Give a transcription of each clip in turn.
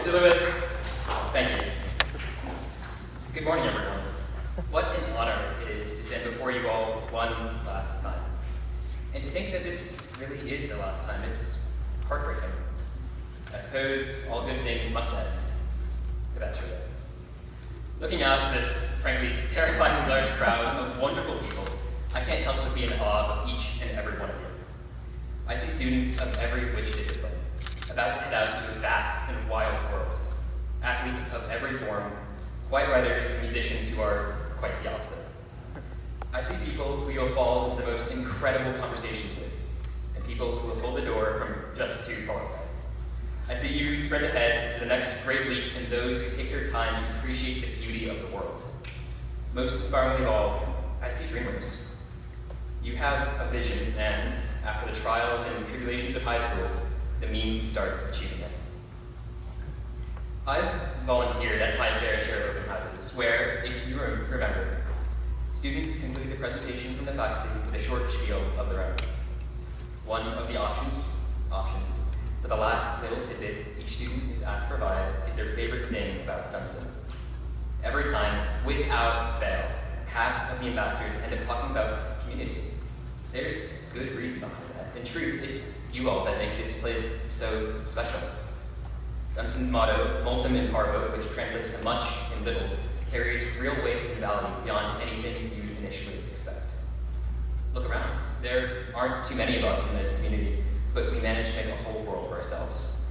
Mr. Lewis, thank you. Good morning, everyone. What an honor it is to stand before you all one last time. And to think that this really is the last time, it's heartbreaking. I suppose all good things must end, eventually. Looking out at this, frankly, terrifyingly large crowd of wonderful people, I can't help but be in awe of each and every one of you. I see students of every which discipline, about to head out into a vast and wild world. Athletes of every form, quiet writers and musicians who are quite the opposite. I see people who you'll fall into the most incredible conversations with, and people who will hold the door from just too far away. I see you sprint ahead to the next great leap, and those who take their time to appreciate the beauty of the world. Most inspiringly of all, I see dreamers. You have a vision, and after the trials and tribulations of high school, the means to start achieving it. I've volunteered at my fair share of open houses, where, if you remember, students complete the presentation from the faculty with a short spiel of their own. One of the options, for the last little tidbit each student is asked to provide is their favorite thing about Gunston. Every time, without fail, half of the ambassadors end up talking about community. There's good reason behind that. In truth, it's you all that make this place so special. Gunston's motto, multum in parvo, which translates to much in little, carries real weight and value beyond anything you'd initially expect. Look around. There aren't too many of us in this community, but we managed to make a whole world for ourselves.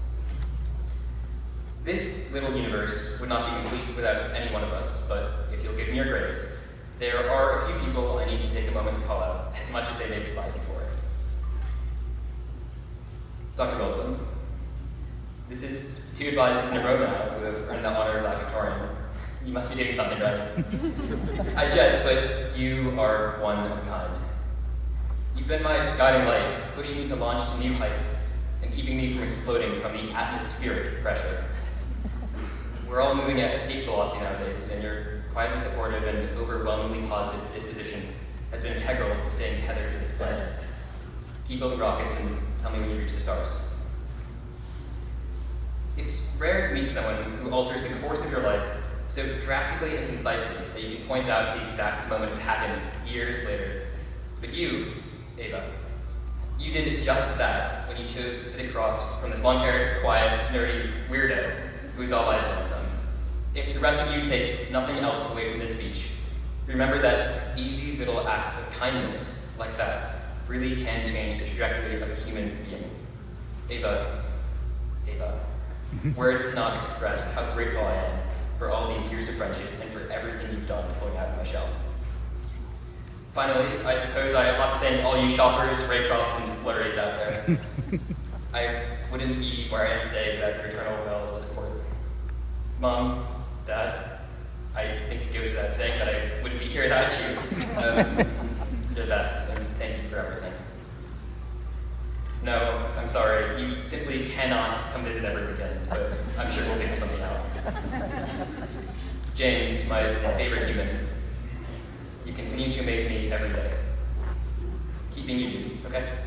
This little universe would not be complete without any one of us, but if you'll give me your grace, there are a few people I need to take a moment to call out, as much as they may despise me for it. Dr. Wilson, this is 2 advisors in a row now who have earned the honor of valedictorian. You must be doing something right. I jest, but you are one of a kind. You've been my guiding light, pushing me to launch to new heights and keeping me from exploding from the atmospheric pressure. We're all moving at escape velocity nowadays, and your quietly supportive and overwhelmingly positive disposition has been integral to staying tethered to this planet. Keep building rockets and tell me when you reach the stars. It's rare to meet someone who alters the course of your life so drastically and concisely that you can point out the exact moment it happened years later. But you, Ava, you did just that when you chose to sit across from this long-haired, quiet, nerdy weirdo who's all eyes and some. If the rest of you take nothing else away from this speech, remember that easy little acts of kindness like that really can change the trajectory of a human being. Ava, words cannot express how grateful I am for all these years of friendship and for everything you've done to pull me out of my shell. Finally, I suppose I ought to thank all you shoppers, Raycrofts, and flurries out there. I wouldn't be where I am today without your eternal well of support. Mom, Dad, I think it goes without saying that I wouldn't be here without you. You're the best, and thank you for everything. No, I'm sorry, you simply cannot come visit every weekend, but I'm sure we'll figure something out. James, my favorite human, you continue to amaze me every day. Keep being you do, okay?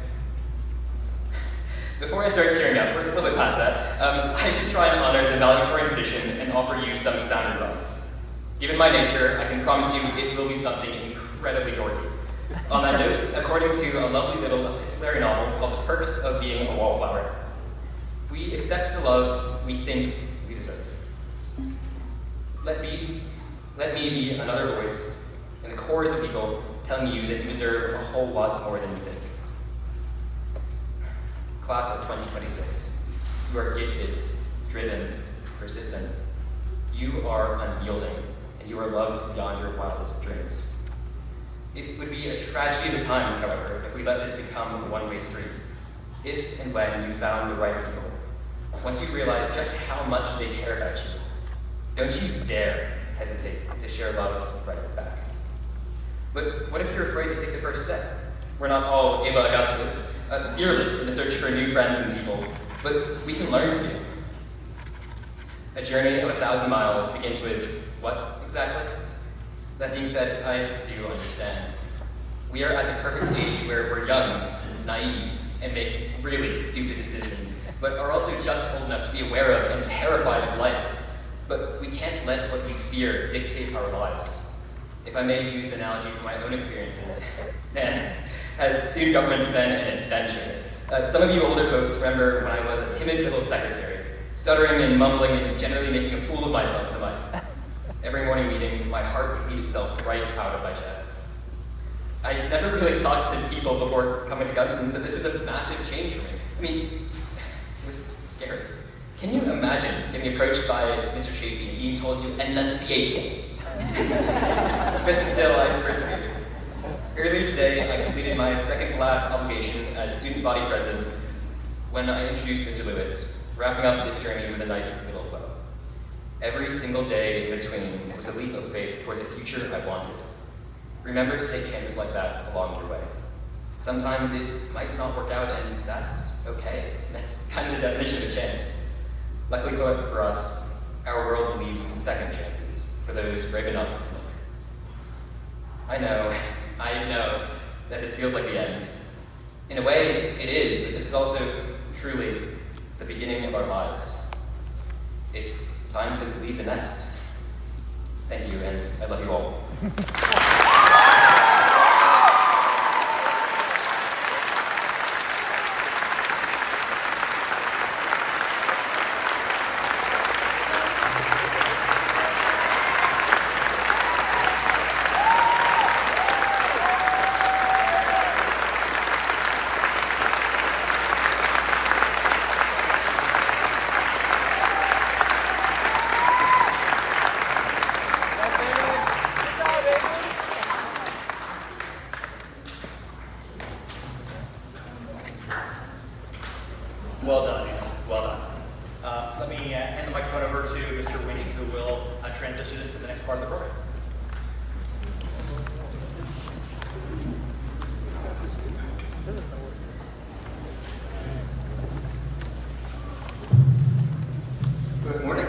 Before I start tearing up, we're a little bit past that, I should try and honor the valedictorian tradition and offer you some sound advice. Given my nature, I can promise you it will be something incredibly dorky. On that note, according to a lovely little epistolary novel called The Perks of Being a Wallflower, we accept the love we think we deserve. Let me be another voice in the chorus of people telling you that you deserve a whole lot more than you think. Class of 2026, you are gifted, driven, persistent. You are unyielding, and you are loved beyond your wildest dreams. It would be a tragedy of the times, however, if we let this become a one-way street. If and when you found the right people, once you realize just how much they care about you, don't you dare hesitate to share love right back. But what if you're afraid to take the first step? We're not all Ava Augustus, fearless in the search for new friends and people, but we can learn to be. A journey of 1,000 miles begins with what exactly? That being said, I do understand. We are at the perfect age where we're young, naive, and make really stupid decisions but are also just old enough to be aware of and terrified of life. But we can't let what we fear dictate our lives. If I may use the analogy from my own experiences, man, has student government been an adventure? Some of you older folks remember when I was a timid little secretary, stuttering and mumbling and generally making a fool of myself in the mic. Every morning meeting, my heart would beat itself right out of my chest. I never really talked to people before coming to Gunston, so this was a massive change for me. I mean, it was scary. Can you imagine getting approached by Mr. Chafee and being told to enunciate? But still, I persevered. Earlier today, I completed my second to last obligation as student body president when I introduced Mr. Lewis, wrapping up this journey with a nice little bow. Every single day in between was a leap of faith towards a future I wanted. Remember to take chances like that along your way. Sometimes it might not work out, and that's okay. That's kind of the definition of a chance. Luckily for us, our world believes in second chances for those brave enough to look. I know that this feels like the end. In a way, it is, but this is also truly the beginning of our lives. It's time to leave the nest. Thank you, and I love you all. Well done, Ian. Well done. Let me hand the microphone over to Mr. Winnie, who will transition us to the next part of the program. Good morning.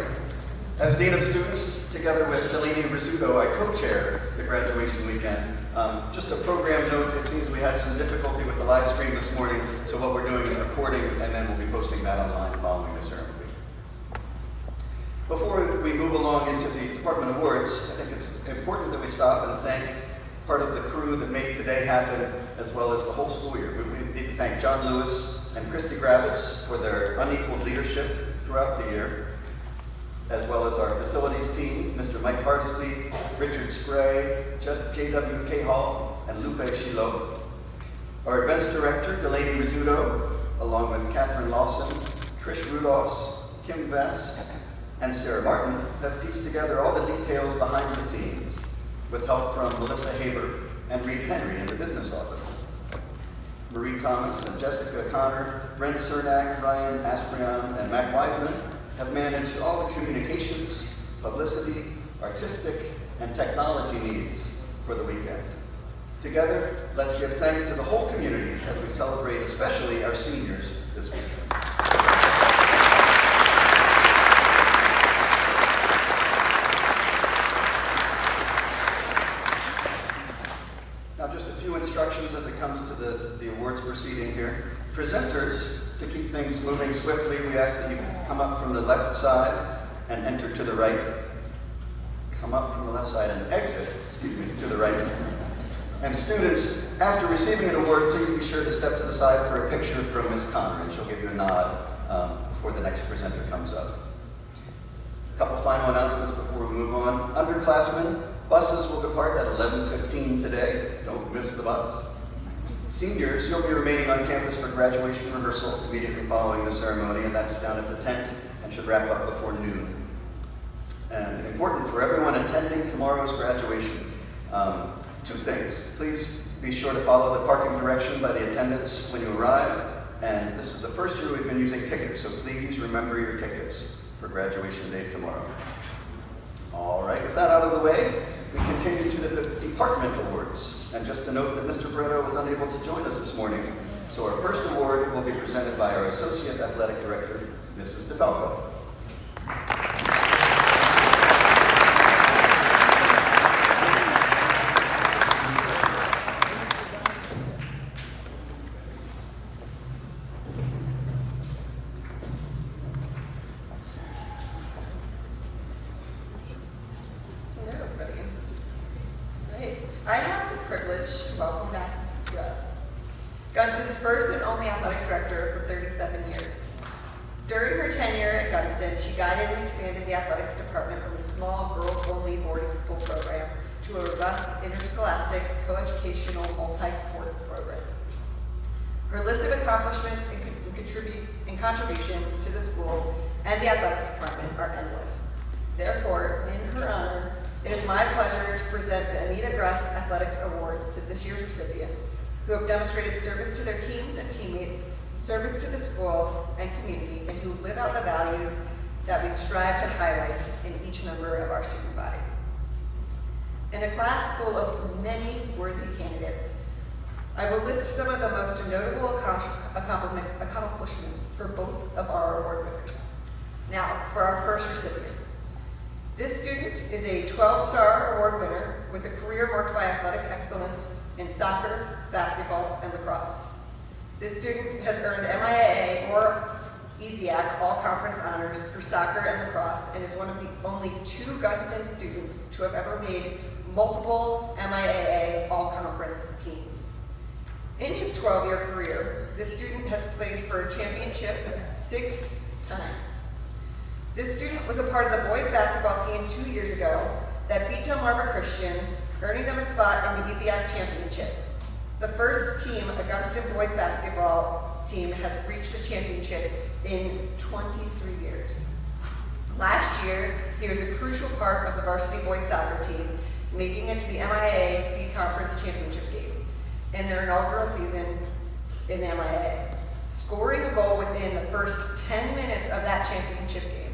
As Dean of Students, together with Delaney Rizzuto, I co-chair the graduation weekend. Just a program note, it seems we had some difficulty with the live stream this morning, so what we're doing is recording, and then we'll be posting that online following the ceremony. Before we move along into the department awards, I think it's important that we stop and thank part of the crew that made today happen, as well as the whole school year. We need to thank John Lewis and Christy Gravis for their unequaled leadership throughout the year, as well as our facilities team, Mr. Mike Hardesty, Richard Spray, J.W. Hall, and Lupe Shilo. Our events director, Delaney Rizzuto, along with Catherine Lawson, Trish Rudolphs, Kim Vess, and Sarah Martin, have pieced together all the details behind the scenes, with help from Melissa Haber and Reed Henry in the business office. Marie Thomas and Jessica Connor, Brent Cernak, Ryan Asprion, and Mac Wiseman have managed all the communications, publicity, artistic, and technology needs for the weekend. Together, let's give thanks to the whole community as we celebrate especially our seniors this weekend. Now, just a few instructions as it comes to the awards proceeding here. Presenters, to keep things moving swiftly, we ask that you come up from the left side and enter to the right. Come up from the left side and exit, to the right. And students, after receiving an award, please be sure to step to the side for a picture from Ms. Connor, and she'll give you a nod before the next presenter comes up. A couple final announcements before we move on. Underclassmen, buses will depart at 11:15 today. Don't miss the bus. Seniors, you'll be remaining on campus for graduation rehearsal immediately following the ceremony, and that's down at the tent and should wrap up before noon. And important for everyone attending tomorrow's graduation, two things. Please be sure to follow the parking direction by the attendants when you arrive. And this is the first year we've been using tickets, so please remember your tickets for graduation day tomorrow. All right, with that out of the way, we continue to the department awards. And just to note that Mr. Brito was unable to join us this morning, so our first award will be presented by our Associate Athletic Director, Mrs. DeFalco. privilege to welcome back Mrs. Grubbs, Gunston's first and only athletic director for 37 years. During her tenure at Gunston, she guided and expanded the athletics department from a small girls-only boarding school program to a robust interscholastic, coeducational, multi-sport program. Her list of accomplishments and contributions to the school and the athletic department are endless. Therefore, in her honor, it is my pleasure to present the Anita Gruss Athletics Awards to this year's recipients, who have demonstrated service to their teams and teammates, service to the school and community, and who live out the values that we strive to highlight in each member of our student body. In a class full of many worthy candidates, I will list some of the most notable accomplishments for both of our award winners. Now, for our first recipient. This student is a 12-star award winner with a career marked by athletic excellence in soccer, basketball, and lacrosse. This student has earned MIAA or EZAC all-conference honors for soccer and lacrosse and is one of the only 2 Gunston students to have ever made multiple MIAA all-conference teams. In his 12-year career, this student has played for a championship 6 times. This student was a part of the boys basketball team 2 years ago that beat Delmarva Christian, earning them a spot in the EZAC championship. The first team, a Gunston boys basketball team, has reached a championship in 23 years. Last year, he was a crucial part of the varsity boys soccer team, making it to the MIAA C Conference Championship game in their inaugural season in the MIAA, scoring a goal within the first 10 minutes of that championship game,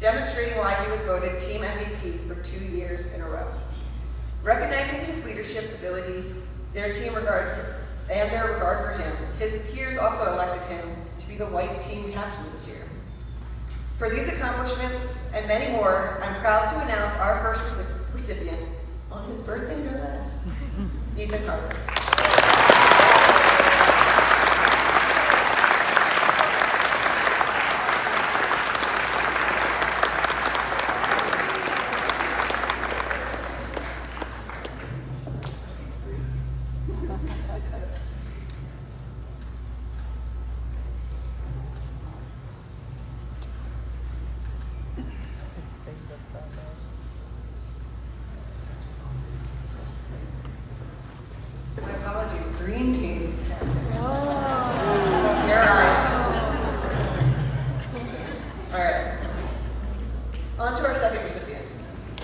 demonstrating why he was voted team MVP for 2 years in a row. Recognizing his leadership ability, their regard for him, his peers also elected him to be the white team captain this year. For these accomplishments and many more, I'm proud to announce our first recipient on his birthday, no less, Ethan Carter. My apologies, green team. Here All right. On to our second recipient.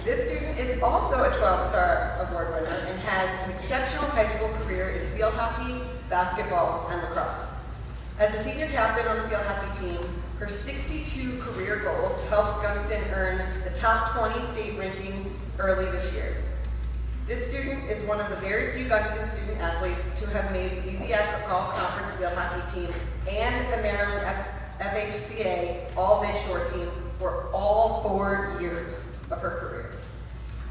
This student is also a 12-star award winner and has an exceptional high school career in field hockey, basketball, and lacrosse. As a senior captain on the field hockey team, her 62 career goals helped Gunston earn the top 20 state ranking early this year. This student is one of the very few Gunston student athletes to have made the EZAC all-conference field hockey team and the Maryland FHCA all-mid-short team for all 4 years of her career.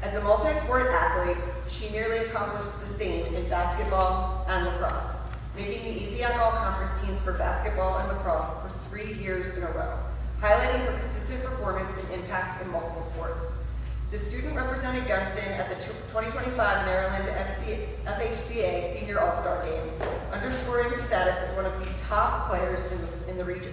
As a multi-sport athlete, she nearly accomplished the same in basketball and lacrosse, making the EZAC all-conference teams for basketball and lacrosse for 3 years in a row, highlighting her consistent performance and impact in multiple sports. The student represented Gunston at the 2025 Maryland FHCA Senior All-Star Game, underscoring her status as one of the top players in the region.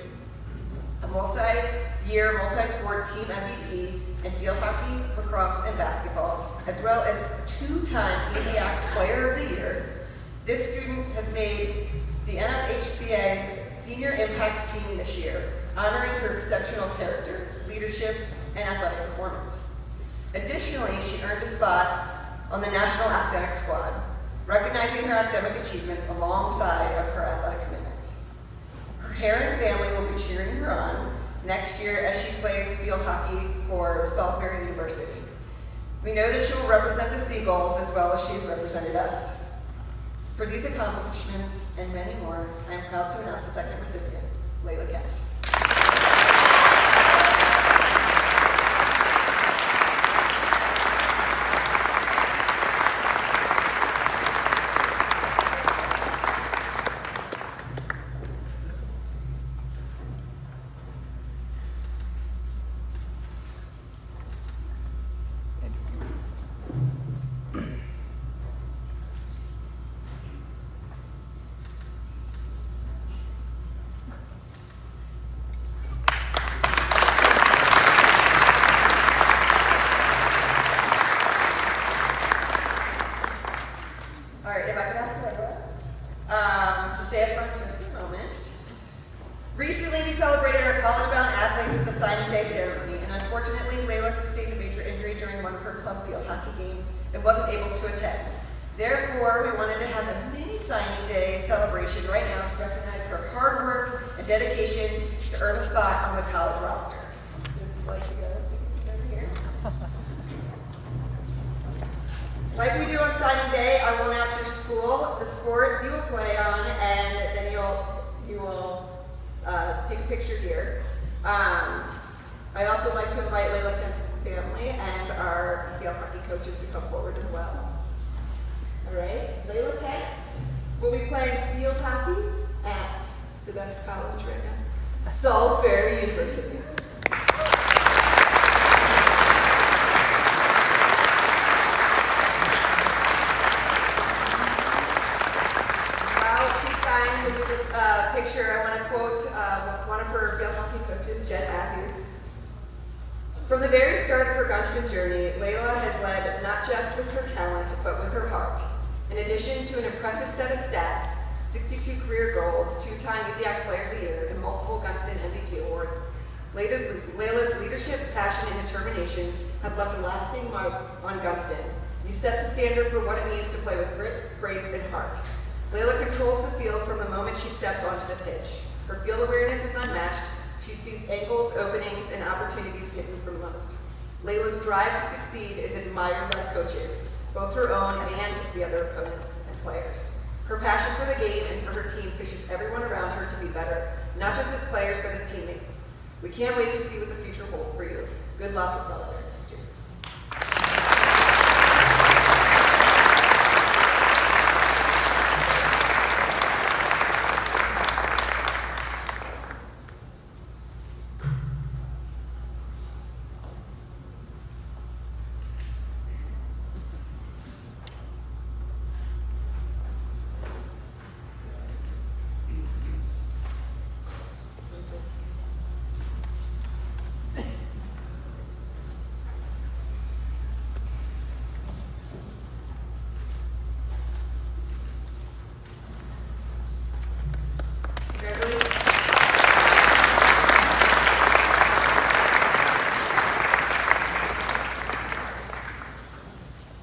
A multi-year, multi-sport team MVP in field hockey, lacrosse, and basketball, as well as 2-time EZAC Player of the Year, this student has made the NFHCA's Senior Impact Team this year, honoring her exceptional character, leadership, and athletic performance. Additionally, she earned a spot on the National Academic Squad, recognizing her academic achievements alongside of her athletic commitments. Her hair and family will be cheering her on next year as she plays field hockey for Salisbury University. We know that she will represent the Seagulls as well as she has represented us. For these accomplishments and many more, I am proud to announce the second recipient, Layla Kent. Unfortunately, Layla sustained a major injury during one of her club field hockey games and wasn't able to attend. Therefore, we wanted to have a mini signing day celebration right now to recognize her hard work and dedication to earn a spot on the college roster. Would you like to go over here? Like we do on signing day, I will announce your school, the sport you will play on, and then you will take a picture here. I also like to invite Layla Kent's family and our field hockey coaches to come forward as well. All right, Layla Kent will be playing field hockey at the best college right now, Salisbury University. Picture, I want to quote one of her field hockey coaches, Jen Matthews. From the very start of her Gunston journey, Layla has led not just with her talent, but with her heart. In addition to an impressive set of stats, 62 career goals, 2-time EZAC Player of the Year, and multiple Gunston MVP awards, Layla's leadership, passion, and determination have left a lasting mark on Gunston. You've set the standard for what it means to play with grit, grace, and heart. Layla controls the field from the moment she steps onto the pitch. Her field awareness is unmatched. She sees angles, openings, and opportunities hidden from most. Layla's drive to succeed is admired by coaches, both her own and the other opponents and players. Her passion for the game and for her team pushes everyone around her to be better, not just as players, but as teammates. We can't wait to see what the future holds for you. Good luck and celebrate next year.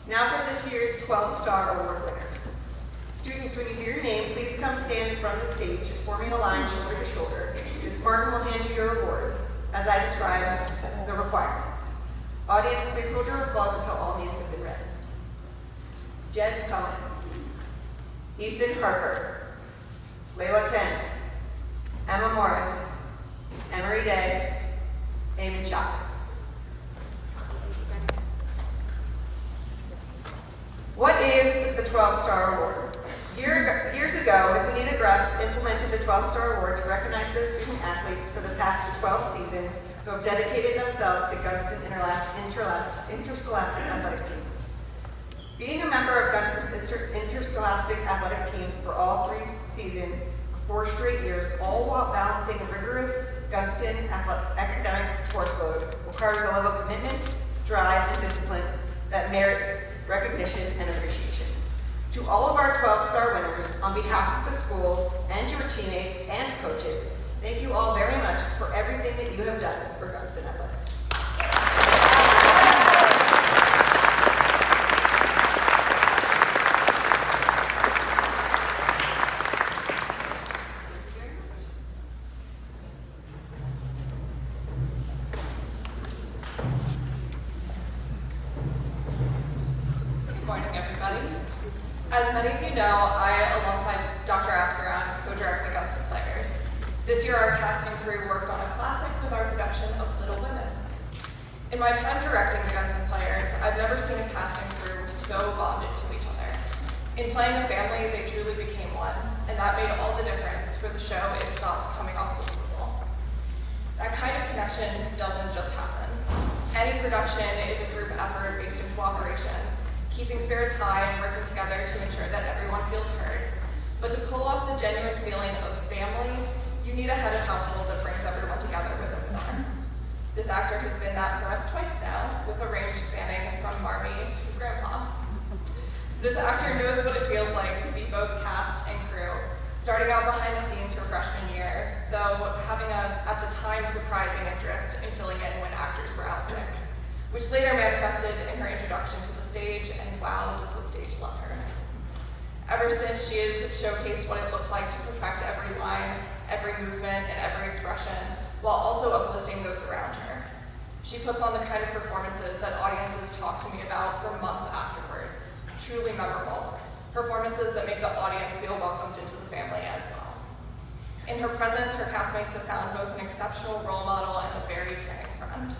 Now for this year's 12-Star Award winners. Students, when you hear your name, please come stand in front of the stage, forming a line shoulder to shoulder. Ms. Martin will hand you your awards as I describe the requirements. Audience, please hold your applause until all names have been read. Jen Cohen, Ethan Harper, Layla Kent, Emma Morris, Emery Day, Eamon Shocker. What is the 12-Star Award? Years ago, Ms. Anita Gruss implemented the 12-Star Award to recognize those student athletes for the past 12 seasons who have dedicated themselves to Gunston interscholastic athletic teams. Being a member of Gunston's interscholastic athletic teams for all 3 seasons for 4 straight years, all while balancing a rigorous Gunston academic course load, requires a level of commitment, drive, and discipline that merits recognition and appreciation. To all of our 12-Star winners, on behalf of the school and your teammates and coaches, thank you all very much for everything that you have done for Gunston Athletics. Good morning, everybody. As many of you know, I, alongside Dr. Asperon, co-direct the Gunston Players. This year, our casting crew worked on a classic with our production of Little Women. In my time directing the Gunston Players, I've never seen a casting crew so bonded to each other. In playing a family, they truly became one, and that made all the difference for the show itself coming off believable. That kind of connection doesn't just happen. Any production is a group effort based in cooperation, keeping spirits high and working together to ensure that everyone feels heard. But to pull off the genuine feeling of family, you need a head of household that brings everyone together with open arms. This actor has been that for us twice now, with a range spanning from Marmy to Grandpa. This actor knows what it feels like to be both cast and crew, starting out behind the scenes her freshman year, though having a, at the time, surprising interest in filling in when actors were out sick. which later manifested in her introduction to the stage, and wow, does the stage love her. Ever since, she has showcased what it looks like to perfect every line, every movement, and every expression, while also uplifting those around her. She puts on the kind of performances that audiences talk to me about for months afterwards. Truly memorable. Performances that make the audience feel welcomed into the family as well. In her presence, her castmates have found both an exceptional role model and a very caring friend.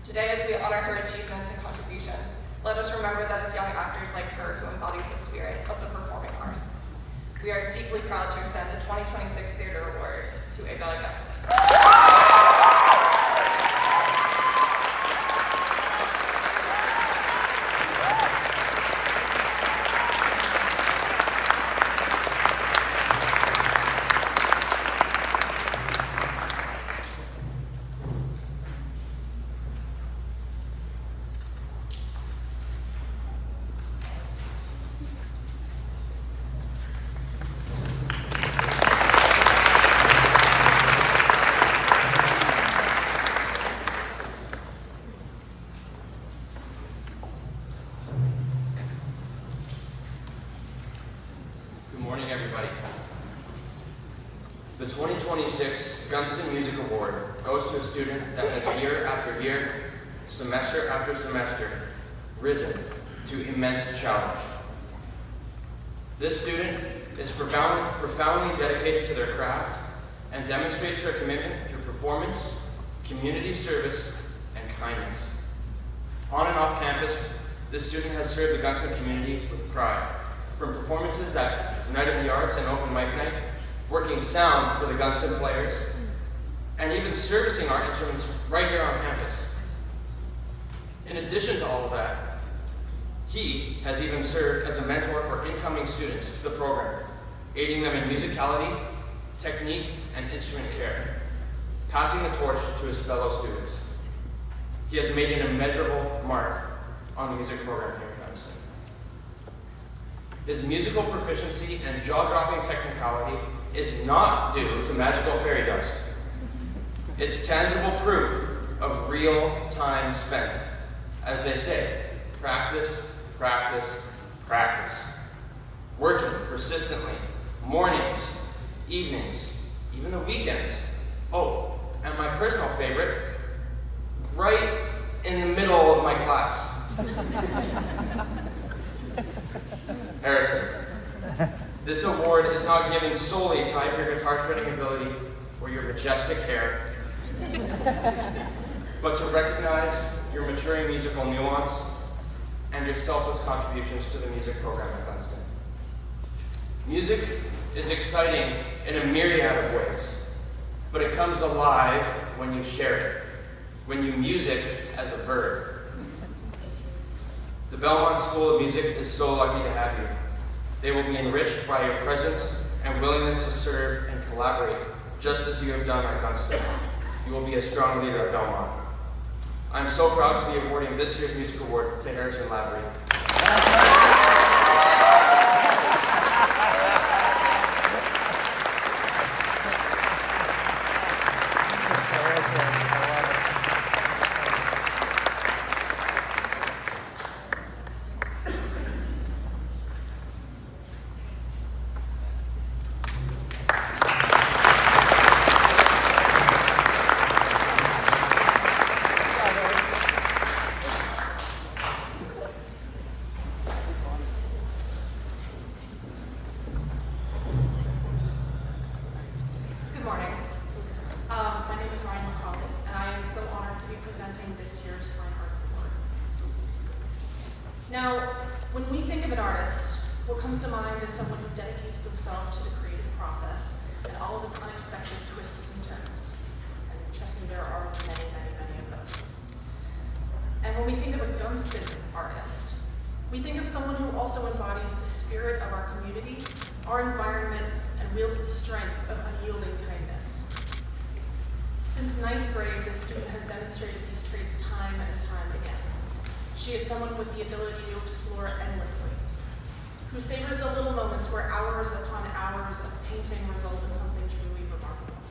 Today, as we honor her achievements and contributions, let us remember that it's young actors like her who embody the spirit of the performing arts. We are deeply proud to extend the 2026 Theater Award to Abel Augustus. The 2026 Gunston Music Award goes to a student that has year after year, semester after semester, risen to immense challenge. This student is profoundly dedicated to their craft and demonstrates their commitment through performance, community service, and kindness. On and off campus, this student has served the Gunston community with pride, from performances at Night of the Arts and Open Mic Night, working sound for the Gunston players, and even servicing our instruments right here on campus. In addition to all of that, he has even served as a mentor for incoming students to the program, aiding them in musicality, technique, and instrument care, passing the torch to his fellow students. He has made an immeasurable mark on the music program here at Gunston. His musical proficiency and jaw-dropping technicality is not due to magical fairy dust. It's tangible proof of real time spent. As they say, practice, practice, practice. Working persistently, mornings, evenings, even the weekends. Oh, and my personal favorite, right in the middle of my class. Harrison, this award is not given solely to your guitar shredding ability or your majestic hair, but to recognize your maturing musical nuance and your selfless contributions to the music program at Gunston. Music is exciting in a myriad of ways, but it comes alive when you share it, when you music as a verb. The Belmont School of Music is so lucky to have you. They will be enriched by your presence and willingness to serve and collaborate, just as you have done at Gunston. You will be a strong leader at Belmont. I'm so proud to be awarding this year's music award to Harrison Lavery. Now, when we think of an artist, what comes to mind is someone who dedicates themselves to the creative process and all of its unexpected twists and turns. And trust me, there are many, many, many of those. And when we think of a Gunston artist, we think of someone who also embodies the spirit of our community, our environment, and wields the strength of unyielding kindness. Since 9th grade, this student has demonstrated these traits time and time again. She is someone with the ability to explore endlessly, who savors the little moments where hours upon hours of painting result in something truly remarkable.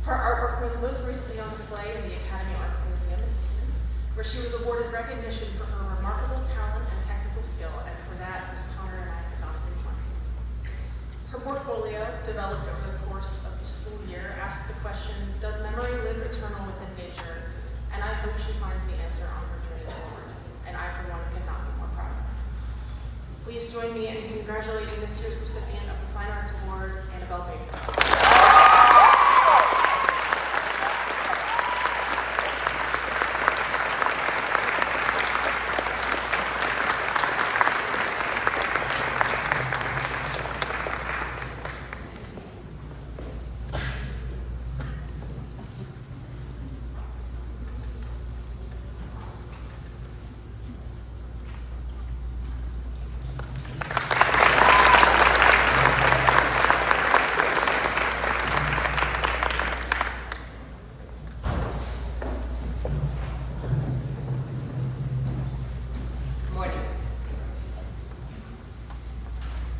Her artwork was most recently on display in the Academy Arts Museum in Houston, where where she was awarded recognition for her remarkable talent and technical skill, and for that, Ms. Connor and I could not agree more. Her portfolio, developed over the course of the school year, asked the question, does memory live eternal within nature? And I hope she finds the answer on her journey forward, and I, for one, could not be more proud of her. Please join me in congratulating this year's recipient of the Fine Arts Award, Annabelle Baker.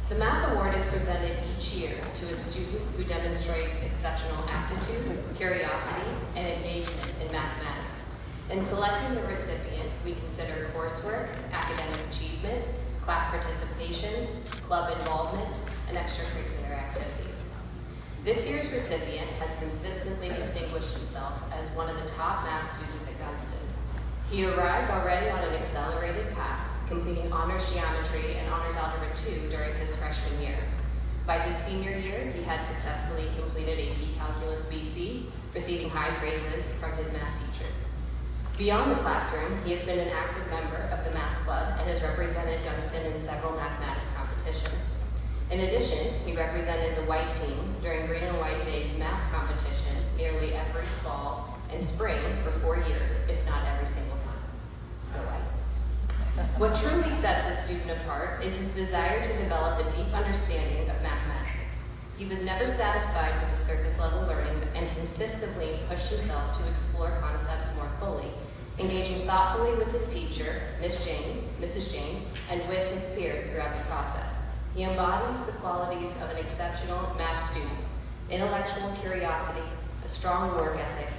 The Math Award is presented each year to a student who demonstrates exceptional aptitude, curiosity, and engagement in mathematics. In selecting the recipient, we consider coursework, academic achievement, class participation, club involvement, and extracurricular activities. This year's recipient has consistently distinguished himself as one of the top math students at Gunston. He arrived already on an accelerated path, completing honors geometry and honors algebra 2 during his freshman year. By his senior year, he had successfully completed AP Calculus BC, receiving high praises from his math teacher. Beyond the classroom, he has been an active member of the math club and has represented Gunston in several mathematics competitions. In addition, he represented the white team during Green and White Days math competition nearly every fall and spring for 4 years, if not every single time. No way. What truly sets a student apart is his desire to develop a deep understanding of mathematics. He was never satisfied with the surface level learning and consistently pushed himself to explore concepts more fully, engaging thoughtfully with his teacher, Mrs. Jane, and with his peers throughout the process. He embodies the qualities of an exceptional math student: intellectual curiosity, a strong work ethic,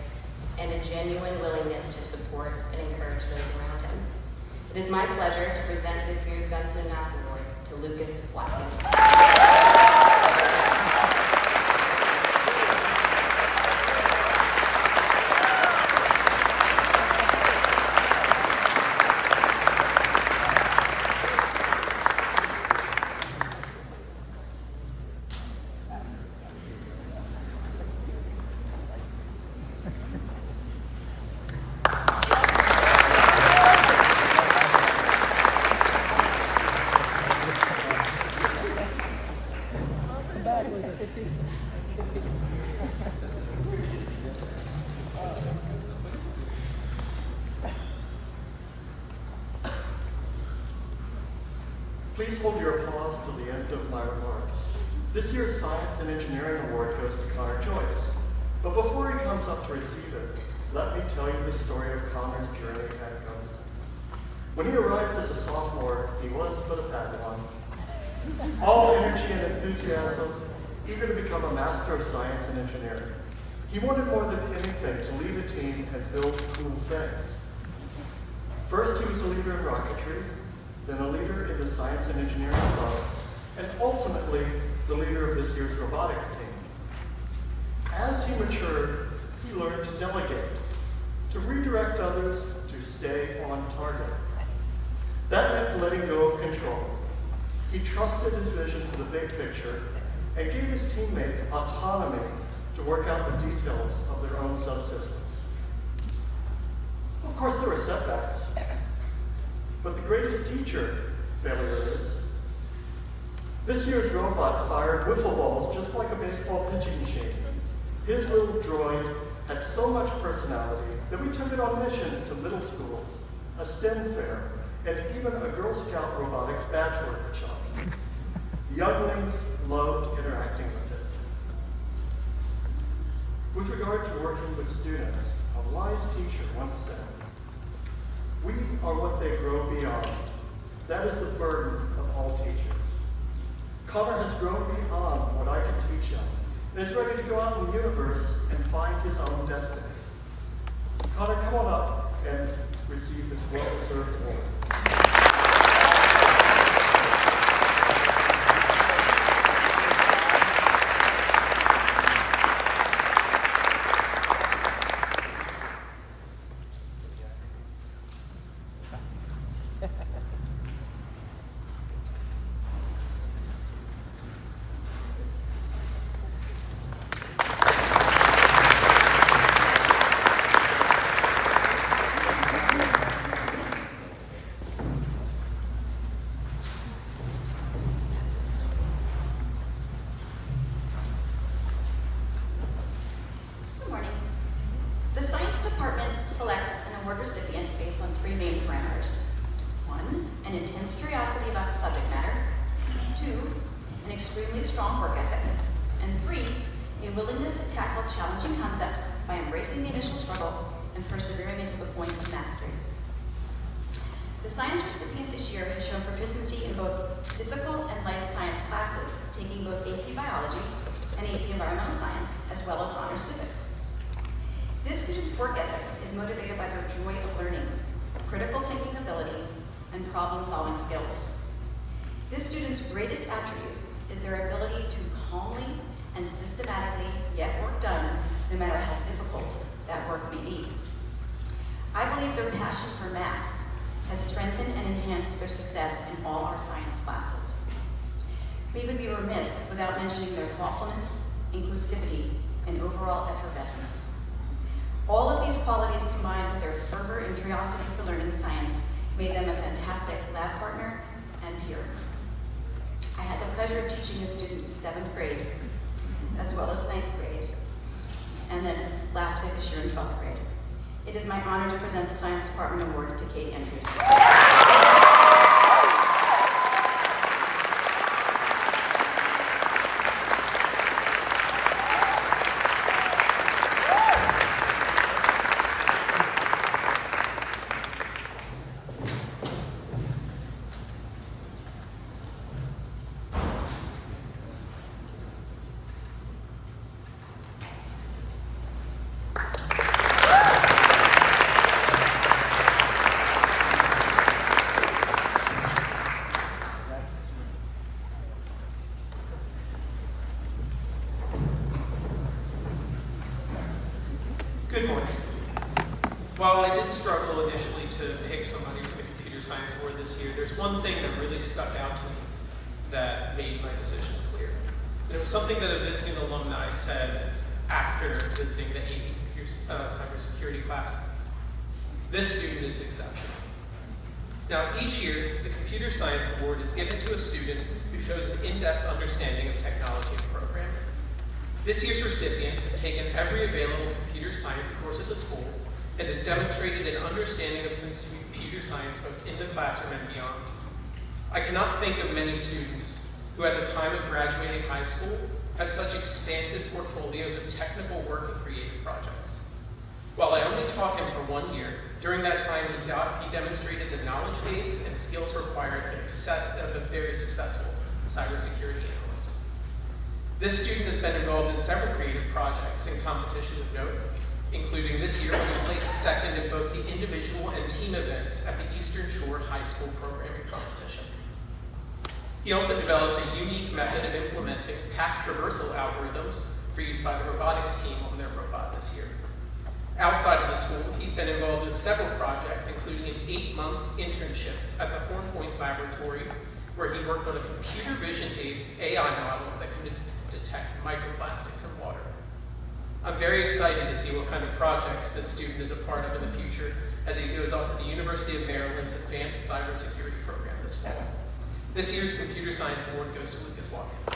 and a genuine willingness to support and encourage those around him. It is my pleasure to present this year's Gunston Math Award to Lucas Watkins. Please hold your applause till the end of my remarks. This year's Science and Engineering Award goes to Connor Joyce. But before he comes up to receive it, let me tell you the story of Connor's journey at Gunston. When he arrived as a sophomore, he was but a Padawan. All energy and enthusiasm, eager to become a master of science and engineering. He wanted more than anything to lead a team and build cool things. First, he was a leader in rocketry, then a leader in the Science and Engineering Club, and ultimately the leader of this year's robotics team. As he matured, he learned to delegate, to redirect others, to stay on target. That meant letting go of control. He trusted his vision for the big picture and gave his teammates autonomy to work out the details of their own subsystems. Of course, there were setbacks. But the greatest teacher, failure is. This year's robot fired wiffle balls just like a baseball pitching machine. His little droid had so much personality that we took it on missions to middle schools, a STEM fair, and even a Girl Scout robotics badge workshop. The younglings loved interacting with it. With regard to working with students, a wise teacher once said, "We are what they grow beyond. That is the burden of all teachers." Connor has grown beyond what I can teach him and is ready to go out in the universe and find his own destiny. Connor, come on up and receive Well-deserved honor. Good morning. The Science Department selects an award recipient based on three main parameters. 1, an intense curiosity about the subject matter. 2, an extremely strong work ethic. And 3, a willingness to tackle challenging concepts by embracing the initial struggle and persevering until the point of mastery. The science recipient this year has shown proficiency in both physical and life science classes, taking both AP Biology and AP Environmental Science, as well as honors physics. This student's work ethic is motivated by their joy of learning, critical thinking ability, and problem-solving skills. This student's greatest attribute is their ability to calmly and systematically get work done, no matter how difficult that work may be. I believe their passion for math has strengthened and enhanced their success in all our science classes. We would be remiss without mentioning their thoughtfulness, inclusivity, and overall effervescence. All of these qualities combined with their fervor and curiosity for learning science made them a fantastic lab partner and peer. I had the pleasure of teaching this student in 7th grade, as well as 9th grade, and then lastly this year in 12th grade. It is my honor to present the Science Department Award to Kate Andrews. Good morning. While I did struggle initially to pick somebody for the Computer Science Award this year, there's one thing that really stuck out to me that made my decision clear. And it was something that a visiting alumni said after visiting the AP cybersecurity class. This student is exceptional. Now, each year, the Computer Science Award is given to a student who shows an in-depth understanding of technology and programming. This year's recipient has taken every available computer science course at the school and has demonstrated an understanding of computer science both in the classroom and beyond. I cannot think of many students who at the time of graduating high school have such expansive portfolios of technical work and creative projects. While I only taught him for 1 year, during that time he demonstrated the knowledge base and skills required of a very successful cybersecurity analyst. This student has been involved in several creative projects and competitions of note, including this year when he placed second in both the individual and team events at the Eastern Shore High School Programming Competition. He also developed a unique method of implementing path traversal algorithms for use by the robotics team on their robot this year. Outside of the school, he's been involved with several projects, including an 8-month internship at the Horn Point Laboratory, where he worked on a computer vision-based AI model that can detect microplastics in water. I'm very excited to see what kind of projects this student is a part of in the future as he goes off to the University of Maryland's Advanced Cybersecurity Program this fall. This year's Computer Science Award goes to Lucas Watkins.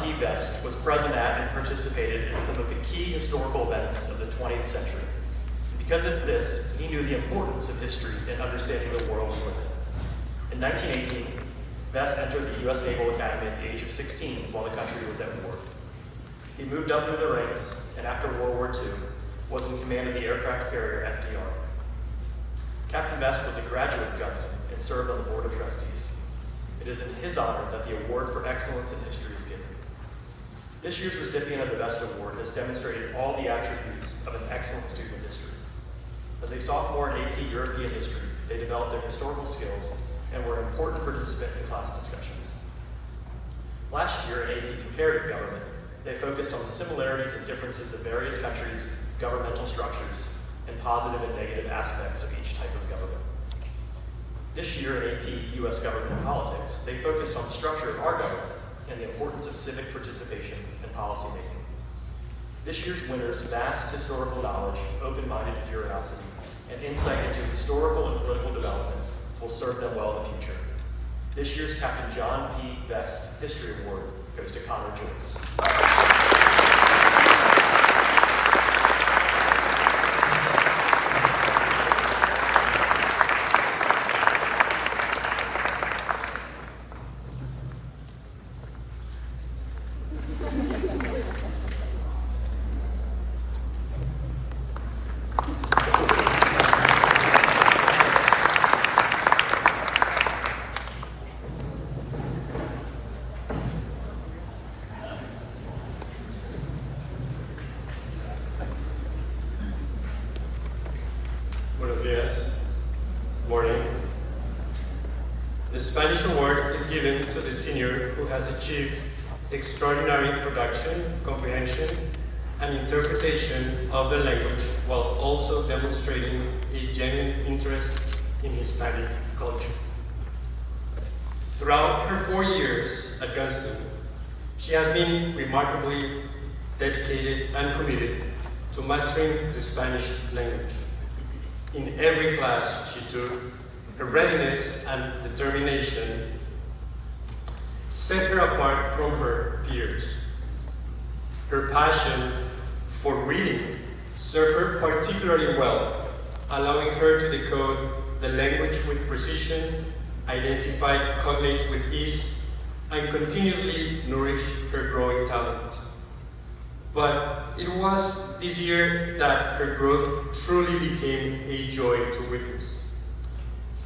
P. Vest was present at and participated in some of the key historical events of the 20th century. Because of this, he knew the importance of history in understanding the world we live in. In 1918, Vest entered the U.S. Naval Academy at the age of 16 while the country was at war. He moved up through the ranks, and after World War II, was in command of the aircraft carrier FDR. Captain Vest was a graduate of Gunston and served on the Board of Trustees. It is in his honor that the Award for Excellence in History is given. This year's recipient of the Vest Award has demonstrated all the attributes of an excellent student in history. As a sophomore in AP European History, they developed their historical skills and were an important participant in class discussions. Last year in AP Comparative Government, they focused on the similarities and differences of various countries' governmental structures and positive and negative aspects of each type of government. This year in AP U.S. Government and Politics, they focused on the structure of our government and the importance of civic participation and policymaking. This year's winners' vast historical knowledge, open-minded curiosity, and insight into historical and political development will serve them well in the future. This year's Captain John P. Vest History Award goes to Connor Joyce. Buenos días. Morning. The Spanish Award is given to the senior who has achieved extraordinary production, comprehension, and interpretation of the language while also demonstrating a genuine interest in Hispanic culture. Throughout her 4 years at Gunston, she has been remarkably dedicated and committed to mastering the Spanish language. In every class she took, her readiness and determination set her apart from her peers. Her passion for reading served her particularly well, allowing her to decode the language with precision, identify cognates with ease, and continuously nourish her growing talent. But it was this year that her growth truly became a joy to witness.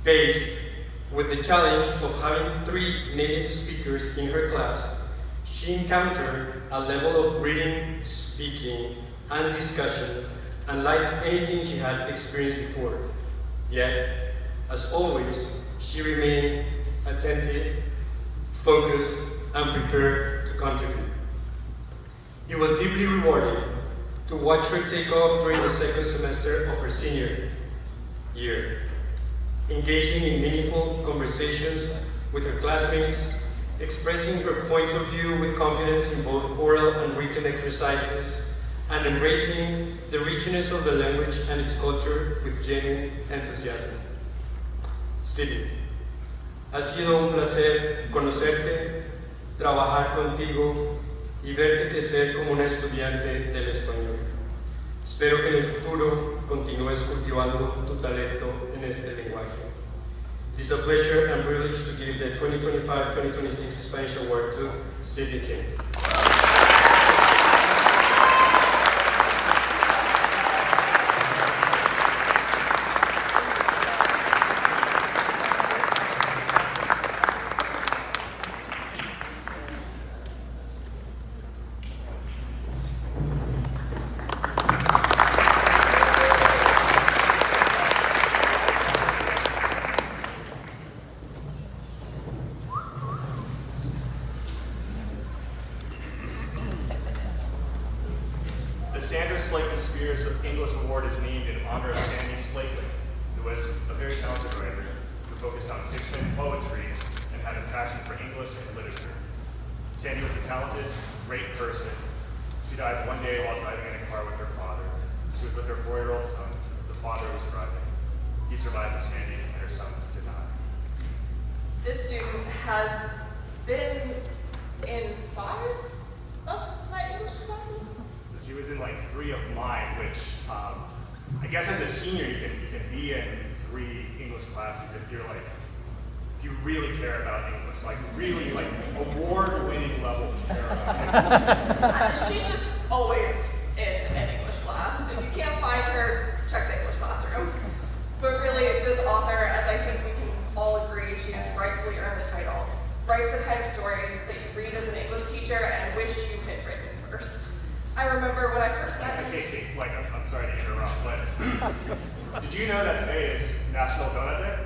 Faced with the challenge of having 3 native speakers in her class, she encountered a level of reading, speaking, and discussion unlike anything she had experienced before. Yet, as always, she remained attentive, focused, and prepared to contribute. It was deeply rewarding to watch her take off during the second semester of her senior year, engaging in meaningful conversations with her classmates, expressing her points of view with confidence in both oral and written exercises, and embracing the richness of the language and its culture with genuine enthusiasm. Silly, ha sido un placer conocerte, trabajar contigo y verte crecer como una estudiante del español. Espero que en el futuro continúes cultivando tu talento en este lenguaje. It is a pleasure and privilege to give the 2025-2026 Spanish Award to Sydney King. English Award is named in honor of Sandy Slakely, who was a very talented writer who focused on fiction, poetry, and had a passion for English and literature. Sandy was a talented, great person. She died one day while driving in a car with her father. She was with her 4-year-old son. The father was driving. He survived, but Sandy and her son did not. This student has been in 5 3 of mine, which I guess as a senior you can be in 3 English classes if you really care about English, like really like award-winning level care about English. She's just always in an English class. If you can't find her, check the English classrooms. But really, this author, as I think we can all agree, she has rightfully earned the title, writes the kind of stories that you read as an English teacher and wish you had written first. I remember when I first met her. Okay, I'm sorry to interrupt, but did you know that today is National Donut Day?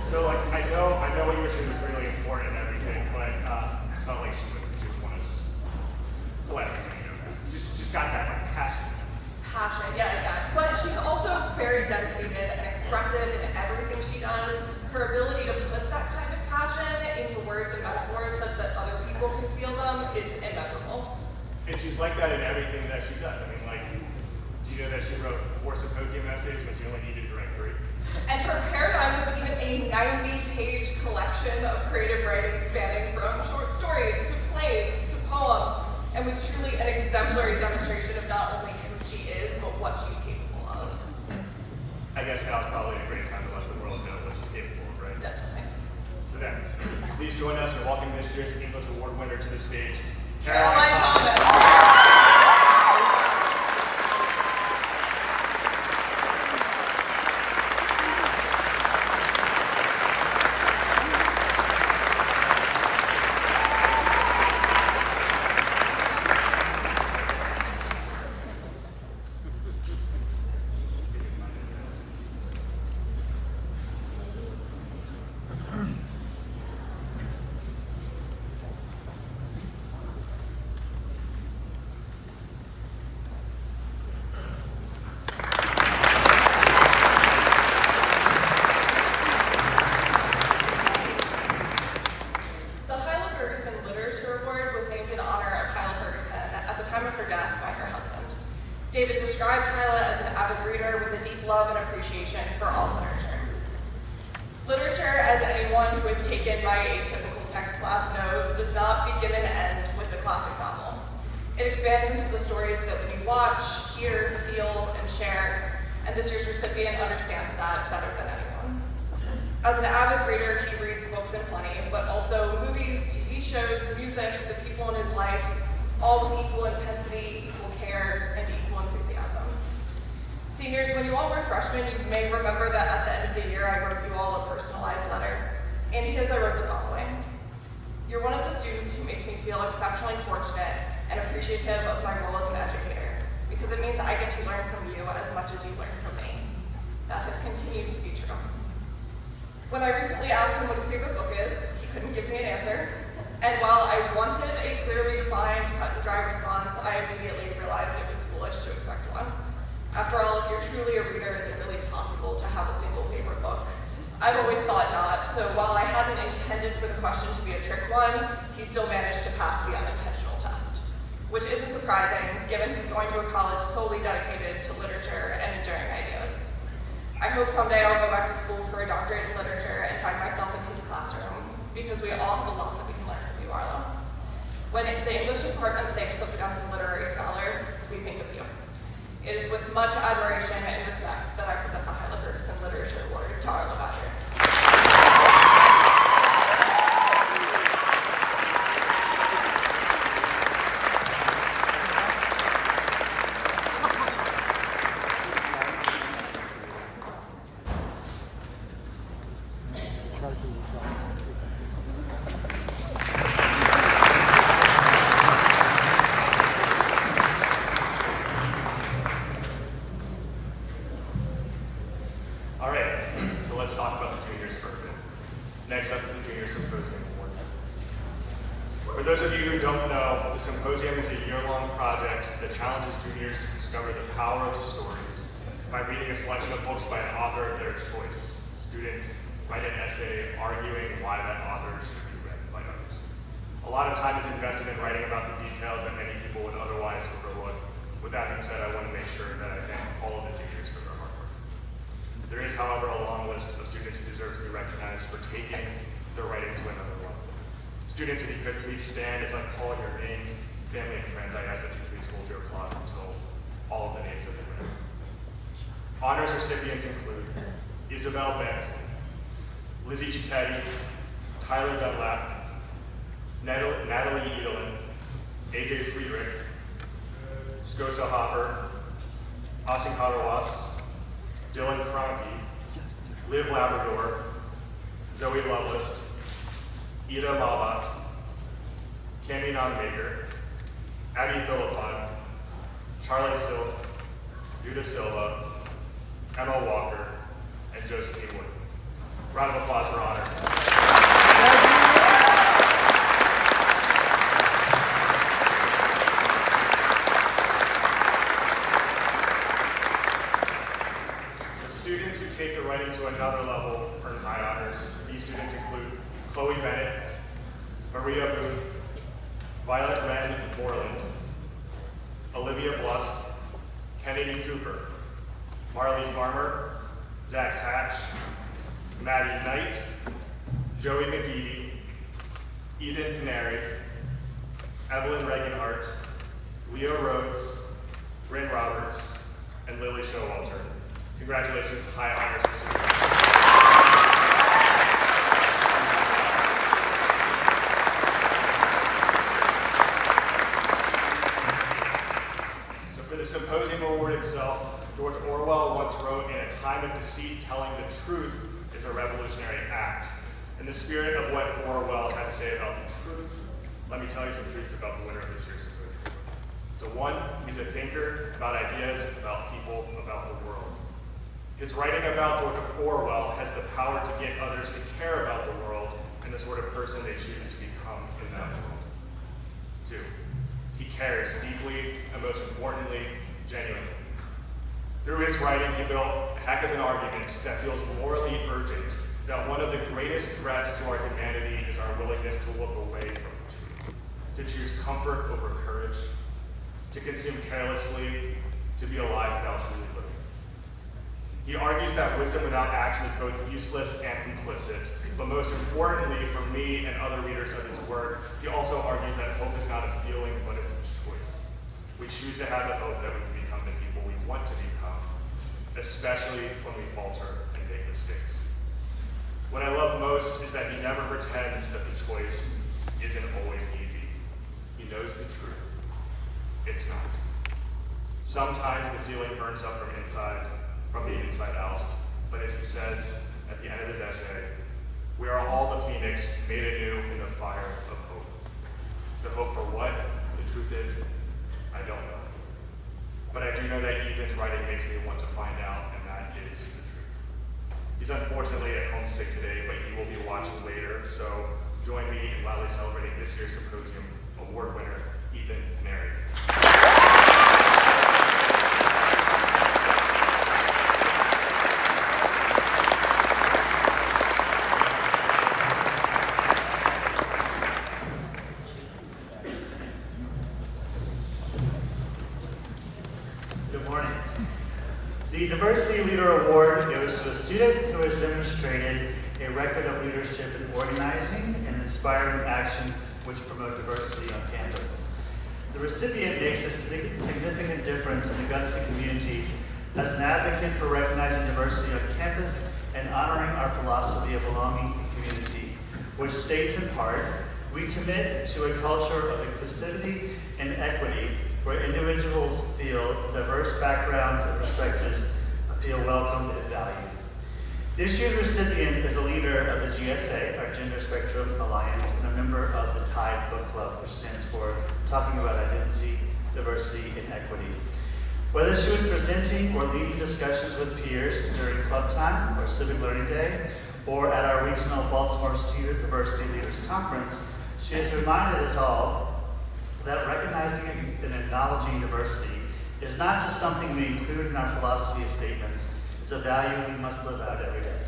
So I know what you were saying was really important and everything, but I just felt like she wouldn't just want us to let everybody know that. She's got that passion. Yeah. But she's also very dedicated and expressive in everything she does. Her ability to put that kind of passion into words and metaphors such that other people can feel them is immeasurable. And she's like that in everything that she does. I mean, do you know that she wrote 4 symposium essays when she only needed to write 3? And her paradigm was even a 90-page collection of creative writing spanning from short stories to plays to poems, and was truly an exemplary demonstration of not only who she is, but what she's capable of. I guess now is probably a great time to let the world know what she's capable of, right? Definitely. So then, please join us in welcoming this year's English Award winner to the stage, Caroline Thomas. David described Kyla as an avid reader with a deep love and appreciation for all literature. Literature, as anyone who has taken my atypical text class knows, does not begin and end with the classic novel. It expands into the stories that we watch, hear, feel, and share, and this year's recipient understands that better than anyone. As an avid reader, he reads books in plenty, but also movies, TV shows, music, the people in his life, all with equal intensity, equal care, and equal enthusiasm. Seniors, when you all were freshmen, you may remember that at the end of the year, I wrote you all a personalized letter. In his, I wrote the following. You're one of the students who makes me feel exceptionally fortunate and appreciative of my role as an educator, because it means I get to learn from you as much as you learn from me. That has continued to be true. When I recently asked him what his favorite book is, he couldn't give me an answer. And while I wanted a clearly defined, cut and dry response, I immediately realized it was foolish to expect one. After all, if you're truly a reader, is it really possible to have a single favorite book? I've always thought not, so while I hadn't intended for the question to be a trick one, he still managed to pass the unintentional test. Which isn't surprising, given he's going to a college solely dedicated to literature and enduring ideas. I hope someday I'll go back to school for a doctorate in literature and find myself in his classroom, because we all have a lot that we can learn from you, Arlo. When the English department thinks of the Gunston Literary Scholar, we think of you. It is with much admiration and respect that I present the Hyla Ferguson Literature Award to Arlo Badger. Next up is the Junior Symposium Award. For those of you who don't know, the Symposium is a year-long project that challenges juniors to discover the power of stories by reading a selection of books by an author of their choice. Students write an essay arguing why that author should be read by others. A lot of time is invested in writing about the details that many people would otherwise overlook. With that being said, I want to make sure that I thank all of the juniors for their hard work. There is, however, a long list of students who deserve to be recognized for taking their writing to another level. Students, if you could please stand as I call your names, family and friends, I ask that you please hold your applause until Honors recipients include Isabel Bent, Lizzie Cicchetti, Tyler Dunlap, Natalie Edelin, AJ Friedrich, Scotia Hopper, Austin Kadawas, Dylan Kroenke, Liv Labrador, Zoe Lovelace, Ida Malbot, Cami Nonmaker, Abby Philippon, Charlie Silk, Duda Silva, Emma Walker, and Josephine Wood. Round of applause for honors. So students who take the writing to another level earn high honors. These students include Chloe Bennett, Maria Booth, Violet Wren Moreland, Olivia Blusk, Kennedy Cooper, Marley Farmer, Zach Hatch, Maddie Knight, Joey McGee, Eden Paneri, Evelyn Regenhart, Leo Rhodes, Bryn Roberts, and Lily Showalter. Congratulations, high honors recipients. So for the symposium award itself, George Orwell once wrote, "In a time of deceit, telling the truth is a revolutionary act." In the spirit of what Orwell had to say about the truth, let me tell you some truths about the winner of this year's symposium. So one, he's a thinker about ideas, about people, about the world. His writing about George Orwell has the power to get others to care about the world and the sort of person they choose to become in that world. Two, he cares deeply and most importantly, genuinely. Through his writing, he built a heck of an argument that feels morally urgent, that one of the greatest threats to our humanity is our willingness to look away from the truth, to choose comfort over courage, to consume carelessly, to be alive without truly living. He argues that wisdom without action is both useless and complicit, but most importantly for me and other readers of his work, he also argues that hope is not a feeling, but it's a choice. We choose to have the hope that we can become the people we want to become, especially when we falter and make mistakes. What I love most is that he never pretends that the choice isn't always easy. He knows the truth. It's not. Sometimes the feeling burns up from the inside out, but as he says at the end of his essay, we are all the phoenix made anew in the fire of hope. The hope for what? The truth is, I don't know. But I do know that Ethan's writing makes me want to find out, and that is the truth. He's unfortunately at home sick today, but he will be watching later, so join me in loudly celebrating this year's symposium award winner, Ethan Paneri. The Diversity Leader Award goes to a student who has demonstrated a record of leadership in organizing and inspiring actions which promote diversity on campus. The recipient makes a significant difference in the Gunston community as an advocate for recognizing diversity on campus and honoring our philosophy of belonging and community, which states in part, we commit to a culture of inclusivity and equity where individuals feel diverse backgrounds and perspectives feel welcomed and valued. This year's recipient is a leader of the GSA, our Gender Spectrum Alliance, and a member of the TIDE Book Club, which stands for Talking About Identity, Diversity, and Equity. Whether she was presenting or leading discussions with peers during club time or Civic Learning Day, or at our regional Baltimore Student Diversity Leaders Conference, she has reminded us all that recognizing and acknowledging diversity is not just something we include in our philosophy of statements, it's a value we must live out every day.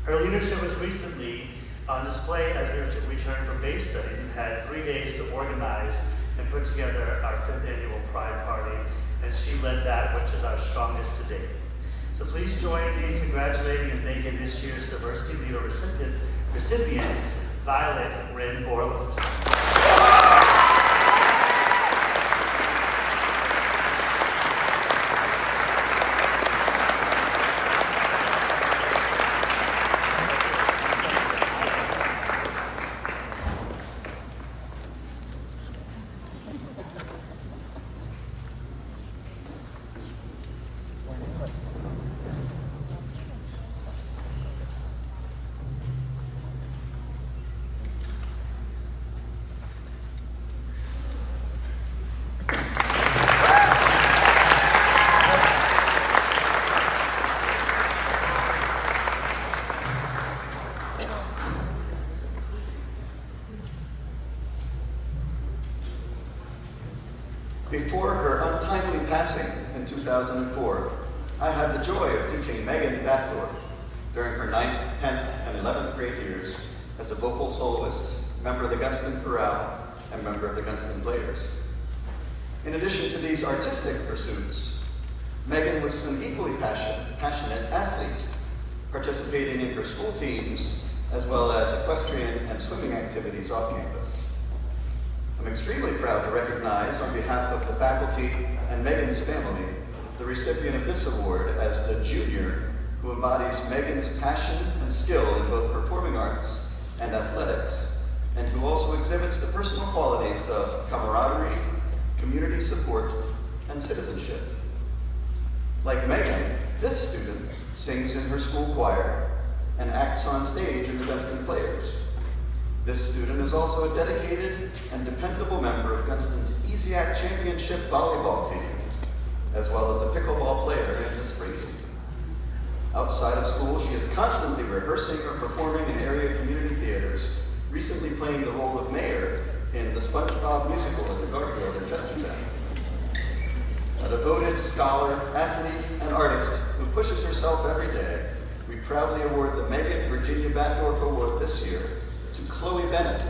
Her leadership was recently on display as we returned from base studies and had 3 days to organize and put together our 5th annual Pride Party, and she led that, which is our strongest to date. So please join me in congratulating and thanking this year's Diversity Leader recipient Violet Wren Borland. Before her untimely passing in 2004, I had the joy of teaching Megan Batdorf during her 9th, 10th, and 11th grade years as a vocal soloist, member of the Gunston Chorale, and member of the Gunston Players. In addition to these artistic pursuits, Megan was an equally passionate athlete, participating in her school teams, as well as equestrian and swimming activities off campus. I'm extremely proud to recognize, on behalf of the faculty and Megan's family, the recipient of this award as the junior who embodies Megan's passion and skill in both performing arts and athletics, and who also exhibits the personal qualities of camaraderie, community support, and citizenship. Like Megan, this student sings in her school choir and acts on stage in the Gunston Players. This student is also a dedicated and dependable member of Gunston's EASYAC Championship volleyball team, as well as a pickleball player in the spring season. Outside of school, she is constantly rehearsing or performing in area community theaters, recently playing the role of Mayor in the SpongeBob musical at the Garfield in Chestertown. A devoted scholar, athlete, and artist who pushes herself every day, we proudly award the Megan Virginia Batdorf Award this year to Chloe Bennett.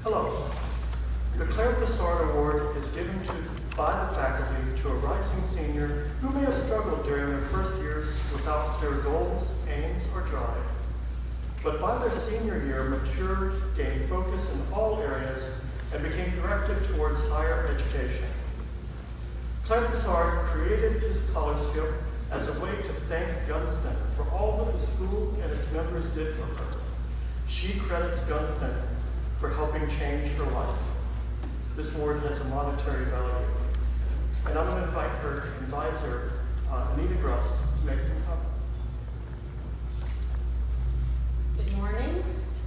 Hello. The Claire Bessard Award is given by the faculty to a rising senior who may have struggled during their first years without clear goals, aims, or drive, but by their senior year matured, gained focus in all areas, and became directed towards higher education. Claire Bessard created this scholarship as a way to thank Gunston for all that the school and its members did for her. She credits Gunston for helping change her life. This award has a monetary value. And I'm going to invite her advisor, Anita Gruss, to make some comments. Good morning.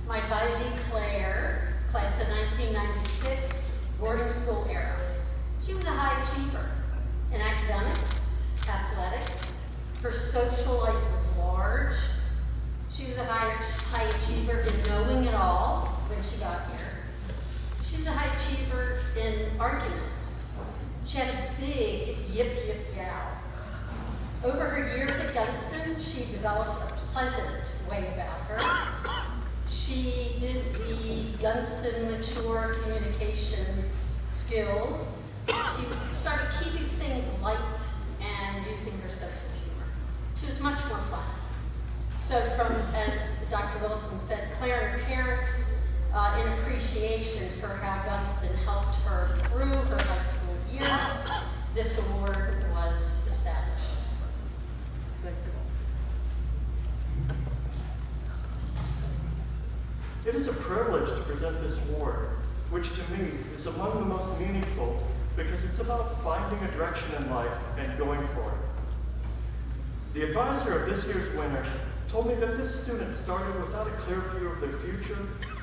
My advisee, Claire, class of 1996, boarding school era. She was a high achiever in academics, athletics. Her social life was large. She was a high achiever in knowing it all when she got here. She was a high achiever in arguments. She had a big yip yow. Over her years at Gunston, she developed a pleasant way about her. She did the Gunston mature communication skills. She started keeping things light and using her sense of humor. She was much more fun. So from, as Dr. Wilson said, Claire and her parents, in appreciation for how Gunston helped her through her high school years, this award was established. Thank you. It is a privilege to present this award, which to me is among the most meaningful because it's about finding a direction in life and going for it. The advisor of this year's winner told me that this student started without a clear view of their future,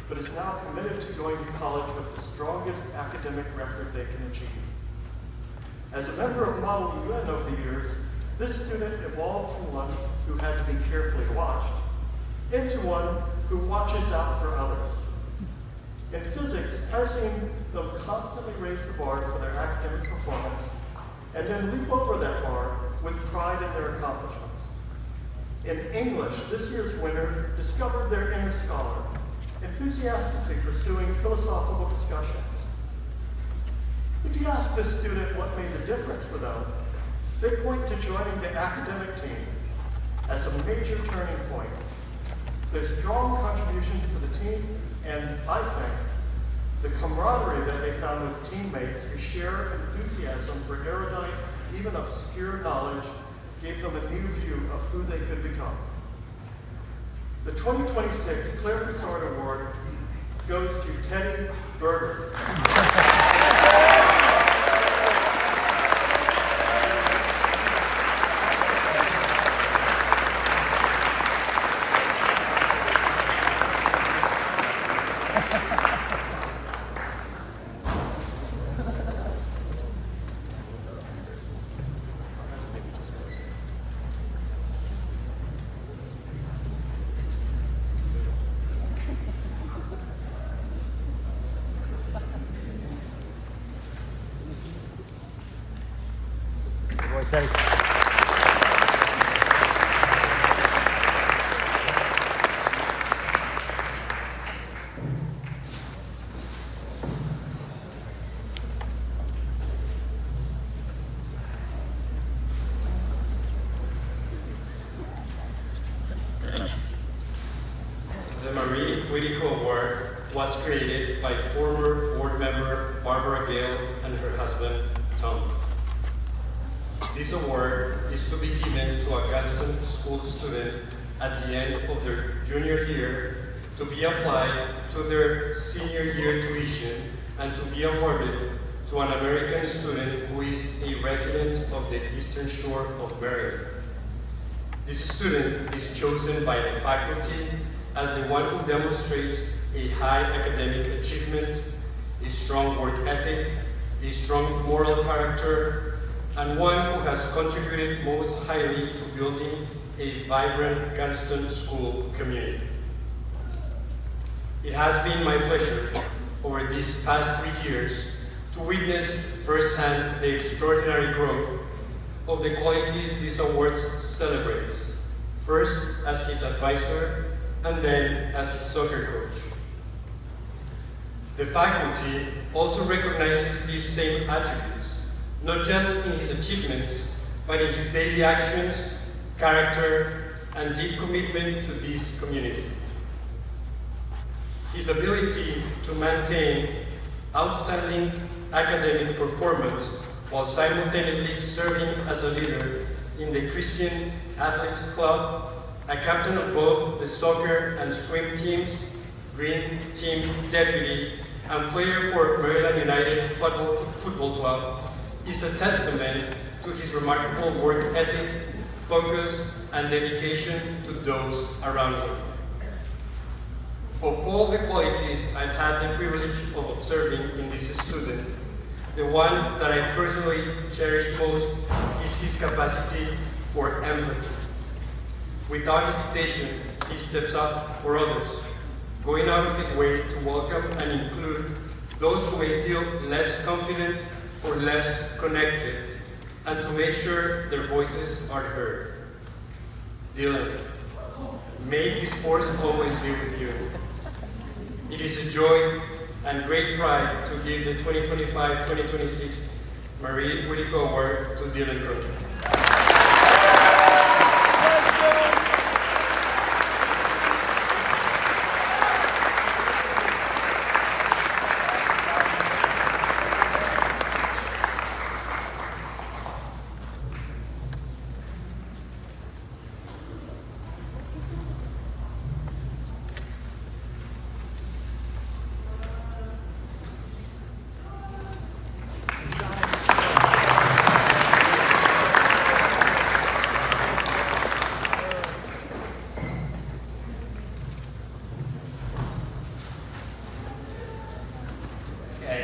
but is now committed to going to college with the strongest academic record they can achieve. As a member of Model UN over the years, this student evolved from one who had to be carefully watched into one who watches out for others. In physics, I've seen them constantly raise the bar for their academic performance and then leap over that bar with pride in their accomplishments. In English, this year's winner discovered their inner scholar, enthusiastically pursuing philosophical discussions. If you ask this student what made the difference for them, they point to joining the academic team as a major turning point. Their strong contributions to the team, and I think, the camaraderie that they found with teammates who share enthusiasm for erudite, even obscure knowledge, gave them a new view of who they could become. The 2026 Claire Broussard Award goes to Teddy Berger. The Marie Whittico Award was created by former board member Barbara Gale and her husband, Tom. This award is to be given to a Gunston School student at the end of their junior year to be applied to their senior year tuition and to be awarded to an American student who is a resident of the Eastern Shore of Maryland. This student is chosen by the faculty as the one who demonstrates a high academic achievement, a strong work ethic, a strong moral character, and one who has contributed most highly to building a vibrant Gunston School community. It has been my pleasure over these past 3 years to witness firsthand the extraordinary growth of the qualities this award celebrates, first as his advisor and then as his soccer coach. The faculty also recognizes these same attributes, not just in his achievements, but in his daily actions, character, and deep commitment to this community. His ability to maintain outstanding academic performance while simultaneously serving as a leader in the Christian Athletes Club, a captain of both the soccer and swim teams, Green Team Deputy, and player for Maryland United Football Club, is a testament to his remarkable work ethic, focus, and dedication to those around him. Of all the qualities I've had the privilege of observing in this student, the one that I personally cherish most is his capacity for empathy. Without hesitation, he steps up for others, going out of his way to welcome and include those who may feel less confident or less connected, and to make sure their voices are heard. Dylan, may this force always be with you. It is a joy and great pride to give the 2025-2026 Marie Whittico Award to Dylan Crooked.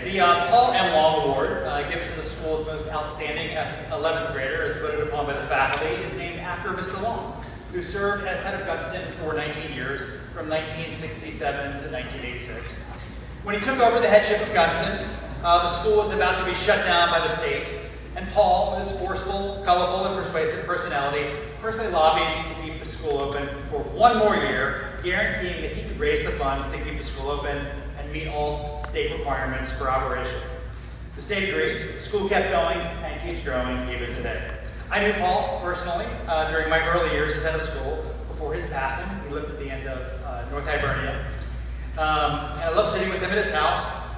The Paul M. Long Award, given to the school's most outstanding 11th grader, is voted upon by the faculty, is named after Mr. Long, who served as head of Gunston for 19 years, from 1967 to 1986. When he took over the headship of Gunston, the school was about to be shut down by the state, and Paul, with his forceful, colorful, and persuasive personality, personally lobbied to keep the school open for one more year, guaranteeing that he could raise the funds to keep the school open and meet all state requirements for operation. The state agreed, the school kept going, and keeps growing even today. I knew Paul personally during my early years as head of school. Before his passing, he lived at the end of North Hibernia. And I loved sitting with him at his house,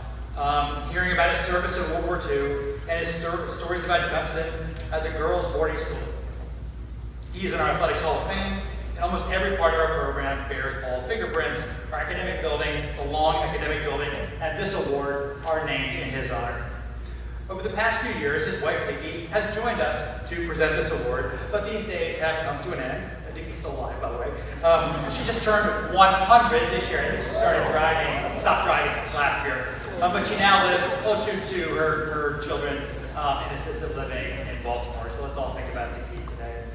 hearing about his service in World War II, and his stories about Gunston as a girls' boarding school. He's in our Athletics Hall of Fame, and almost every part of our program bears Paul's fingerprints. Our academic building, the Long Academic Building, and this award are named in his honor. Over the past few years, his wife, Dickie, has joined us to present this award, but these days have come to an end. Dickie's still alive, by the way. She just turned 100 this year. I think she stopped driving last year. But she now lives closer to her children in assisted living in Baltimore. So let's all think about Dickie today.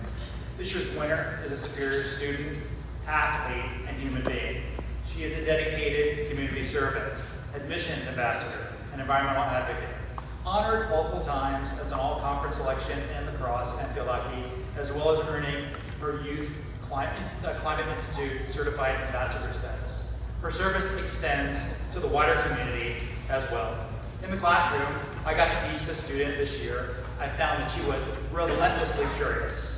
This year's winner is a superior student, athlete, and human being. She is a dedicated community servant, admissions ambassador, and environmental advocate. Honored multiple times as an all-conference selection in lacrosse and field hockey, as well as earning her Youth Climate Institute certified ambassador status. Her service extends to the wider community as well. In the classroom, I got to teach the student this year. I found that she was relentlessly curious,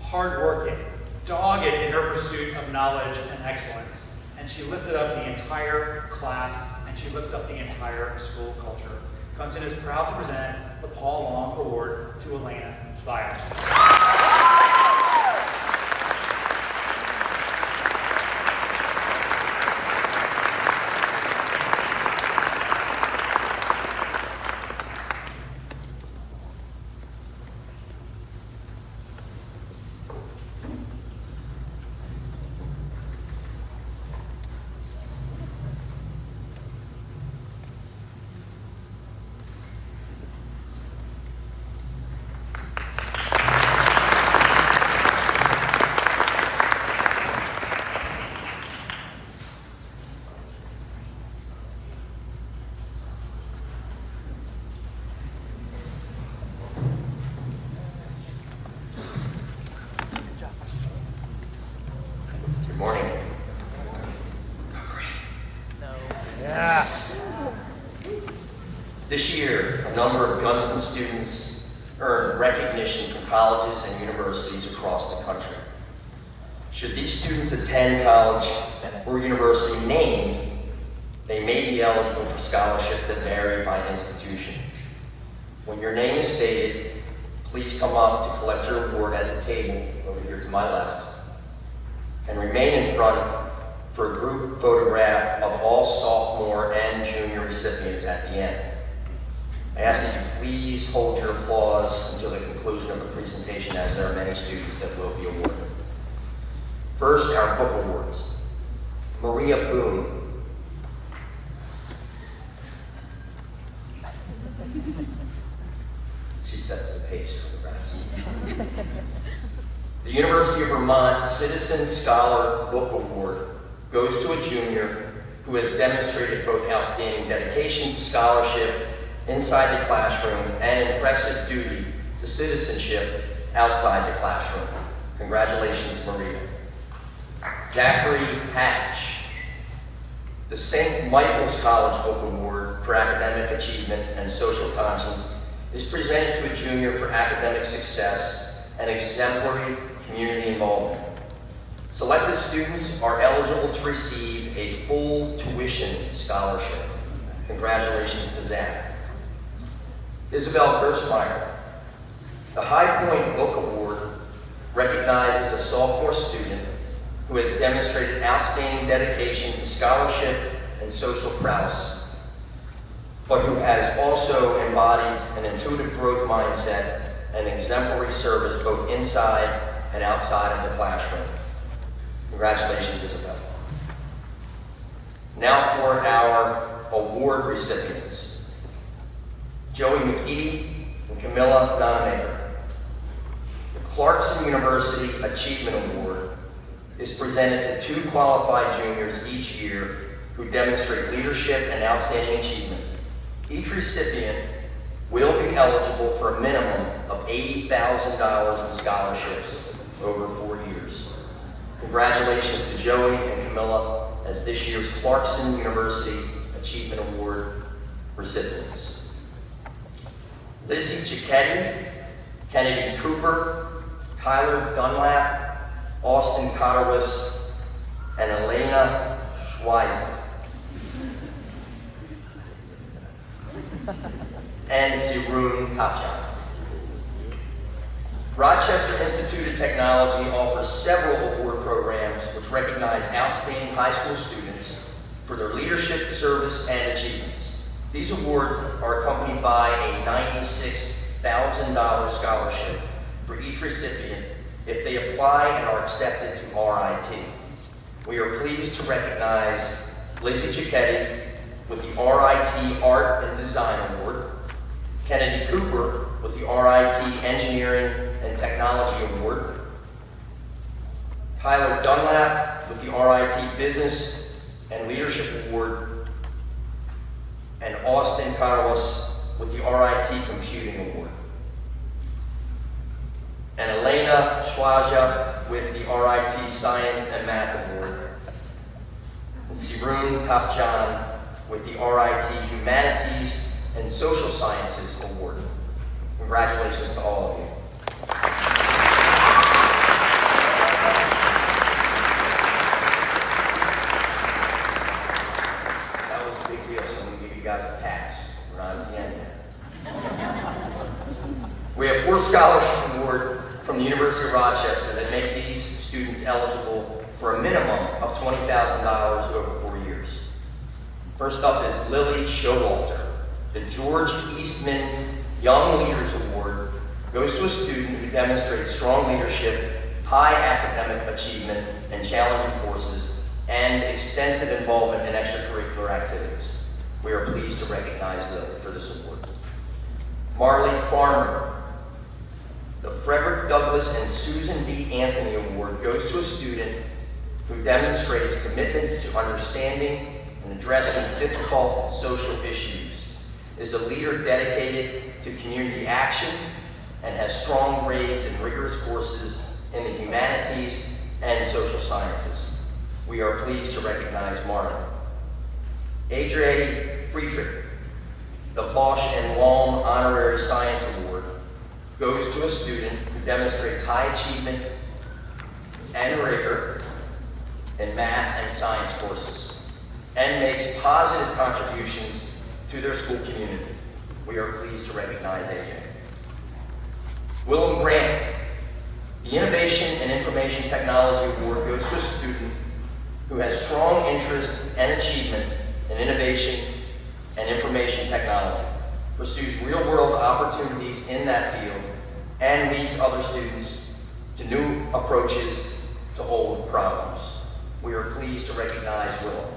hardworking, dogged in her pursuit of knowledge and excellence, and she lifted up the entire class, and she lifts up the entire school culture. Gunston is proud to present the Paul Long Award to Elena Schleier. This year, a number of Gunston students earned recognition from colleges and universities across the country. Should these students attend college or university named, they may be eligible for scholarships that vary by institution. When your name is stated, please come up to collect your award at the table over here to my left, and remain in front for a group photograph of all sophomore and junior recipients at the end. I ask that you please hold your applause until the conclusion of the presentation, as there are many students that will be awarded. First, our book awards. Maria Boone. She sets the pace for the rest. The University of Vermont Citizen Scholar Book Award goes to a junior who has demonstrated both outstanding dedication to scholarship inside the classroom and impressive duty to citizenship outside the classroom. Congratulations, Maria. Zachary Hatch. The St. Michael's College Book Award for Academic Achievement and Social Conscience is presented to a junior for academic success and exemplary community involvement. Selected students are eligible to receive a full tuition scholarship. Congratulations to Zach. Isabel Gershmeyer. The High Point Book Award recognizes a sophomore student who has demonstrated outstanding dedication to scholarship and social prowess, but who has also embodied an intuitive growth mindset and exemplary service both inside and outside of the classroom. Congratulations, Isabel. Now for our award recipients. Joey McKeedy and Camilla Nonamaker. The Clarkson University Achievement Award is presented to 2 qualified juniors each year who demonstrate leadership and outstanding achievement. Each recipient will be eligible for a minimum of $80,000 in scholarships over 4 years. Congratulations to Joey and Camilla as this year's Clarkson University Achievement Award recipients. Lizzie Cicchetti, Kennedy Cooper, Tyler Dunlap, Austin Cotterwis, and Elena Schweizer. And Sirun Tapchak. Rochester Institute of Technology offers several award programs which recognize outstanding high school students for their leadership, service, and achievements. These awards are accompanied by a $96,000 scholarship for each recipient if they apply and are accepted to RIT. We are pleased to recognize Lacey Cicchetti with the RIT Art and Design Award, Kennedy Cooper with the RIT Engineering and Technology Award, Tyler Dunlap with the RIT Business and Leadership Award, and Austin Carlos with the RIT Computing Award. And Elena Schwaja with the RIT Science and Math Award. And Sirun Tapjan with the RIT Humanities and Social Sciences Award. Congratulations to all of you. That was a big deal, so I'm going to give you guys a pass. We're not at the end yet. We have 4 scholarship awards from the University of Rochester that make these students eligible for a minimum of $20,000 over 4 years. First up is Lily Showalter. The George Eastman Young Leaders Award goes to a student who demonstrates strong leadership, high academic achievement and challenging courses, and extensive involvement in extracurricular activities. We are pleased to recognize Lily for this award. Marley Farmer. The Frederick Douglass and Susan B. Anthony Award goes to a student who demonstrates commitment to understanding and addressing difficult social issues, is a leader dedicated to community action, and has strong grades in rigorous courses in the humanities and social sciences. We are pleased to recognize Marty. Adre Friedrich, the Bosch and Lom Honorary Science Award, goes to a student who demonstrates high achievement and rigor in math and science courses, and makes positive contributions to their school community. We are pleased to recognize AJ. Willem Grant, the Innovation and Information Technology Award goes to a student who has strong interest and achievement in innovation and information technology, pursues real-world opportunities in that field, and leads other students to new approaches to old problems. We are pleased to recognize Willem.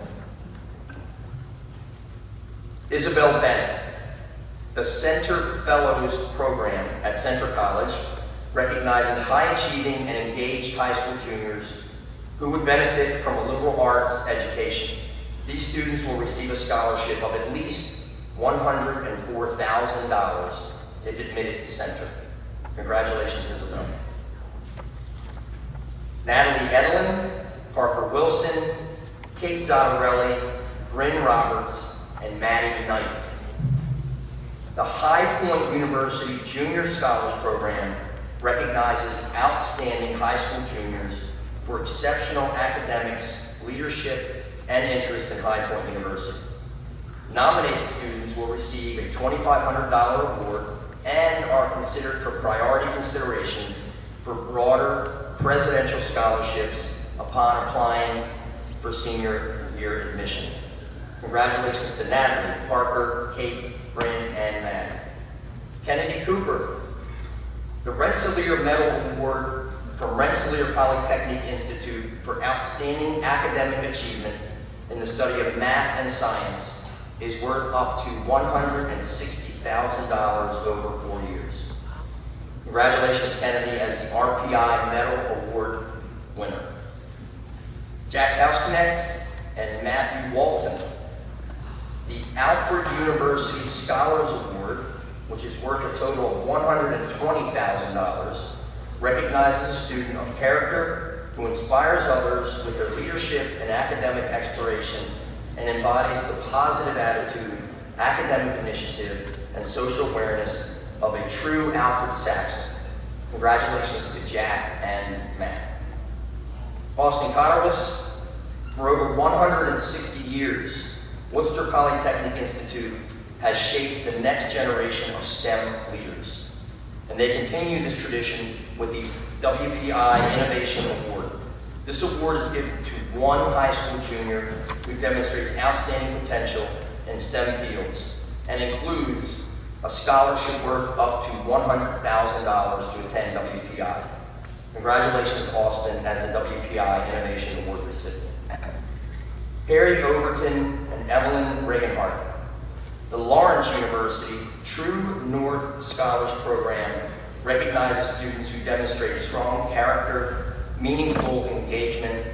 Isabel Bent. The Center Fellows Program at Center College recognizes high-achieving and engaged high school juniors who would benefit from a liberal arts education. These students will receive a scholarship of at least $104,000 if admitted to Center. Congratulations, Isabel. Natalie Edelin, Parker Wilson, Kate Zavarelli, Bryn Roberts, and Maddie Knight. The High Point University Junior Scholars Program recognizes outstanding high school juniors for exceptional academics, leadership, and interest in High Point University. Nominated students will receive a $2,500 award and are considered for priority consideration for broader presidential scholarships upon applying for senior year admission. Congratulations to Natalie, Parker, Kate, Bryn, and Matt. Kennedy Cooper. The Rensselaer Medal Award from Rensselaer Polytechnic Institute for outstanding academic achievement in the study of math and science is worth up to $160,000 over 4 years. Congratulations, Kennedy, as the RPI Medal Award winner. Jack Houseknecht and Matthew Walton. The Alfred University Scholars Award, which is worth a total of $120,000, recognizes a student of character who inspires others with their leadership and academic exploration and embodies the positive attitude, academic initiative, and social awareness of a true Alfred Saxon. Congratulations to Jack and Matt. Austin Cotterless. For over 160 years, Worcester Polytechnic Institute has shaped the next generation of STEM leaders. And they continue this tradition with the WPI Innovation Award. This award is given to one high school junior who demonstrates outstanding potential in STEM fields and includes a scholarship worth up to $100,000 to attend WPI. Congratulations, Austin, as a WPI Innovation Award recipient. Perry Overton and Evelyn Regenhart. The Lawrence University True North Scholars Program recognizes students who demonstrate strong character, meaningful engagement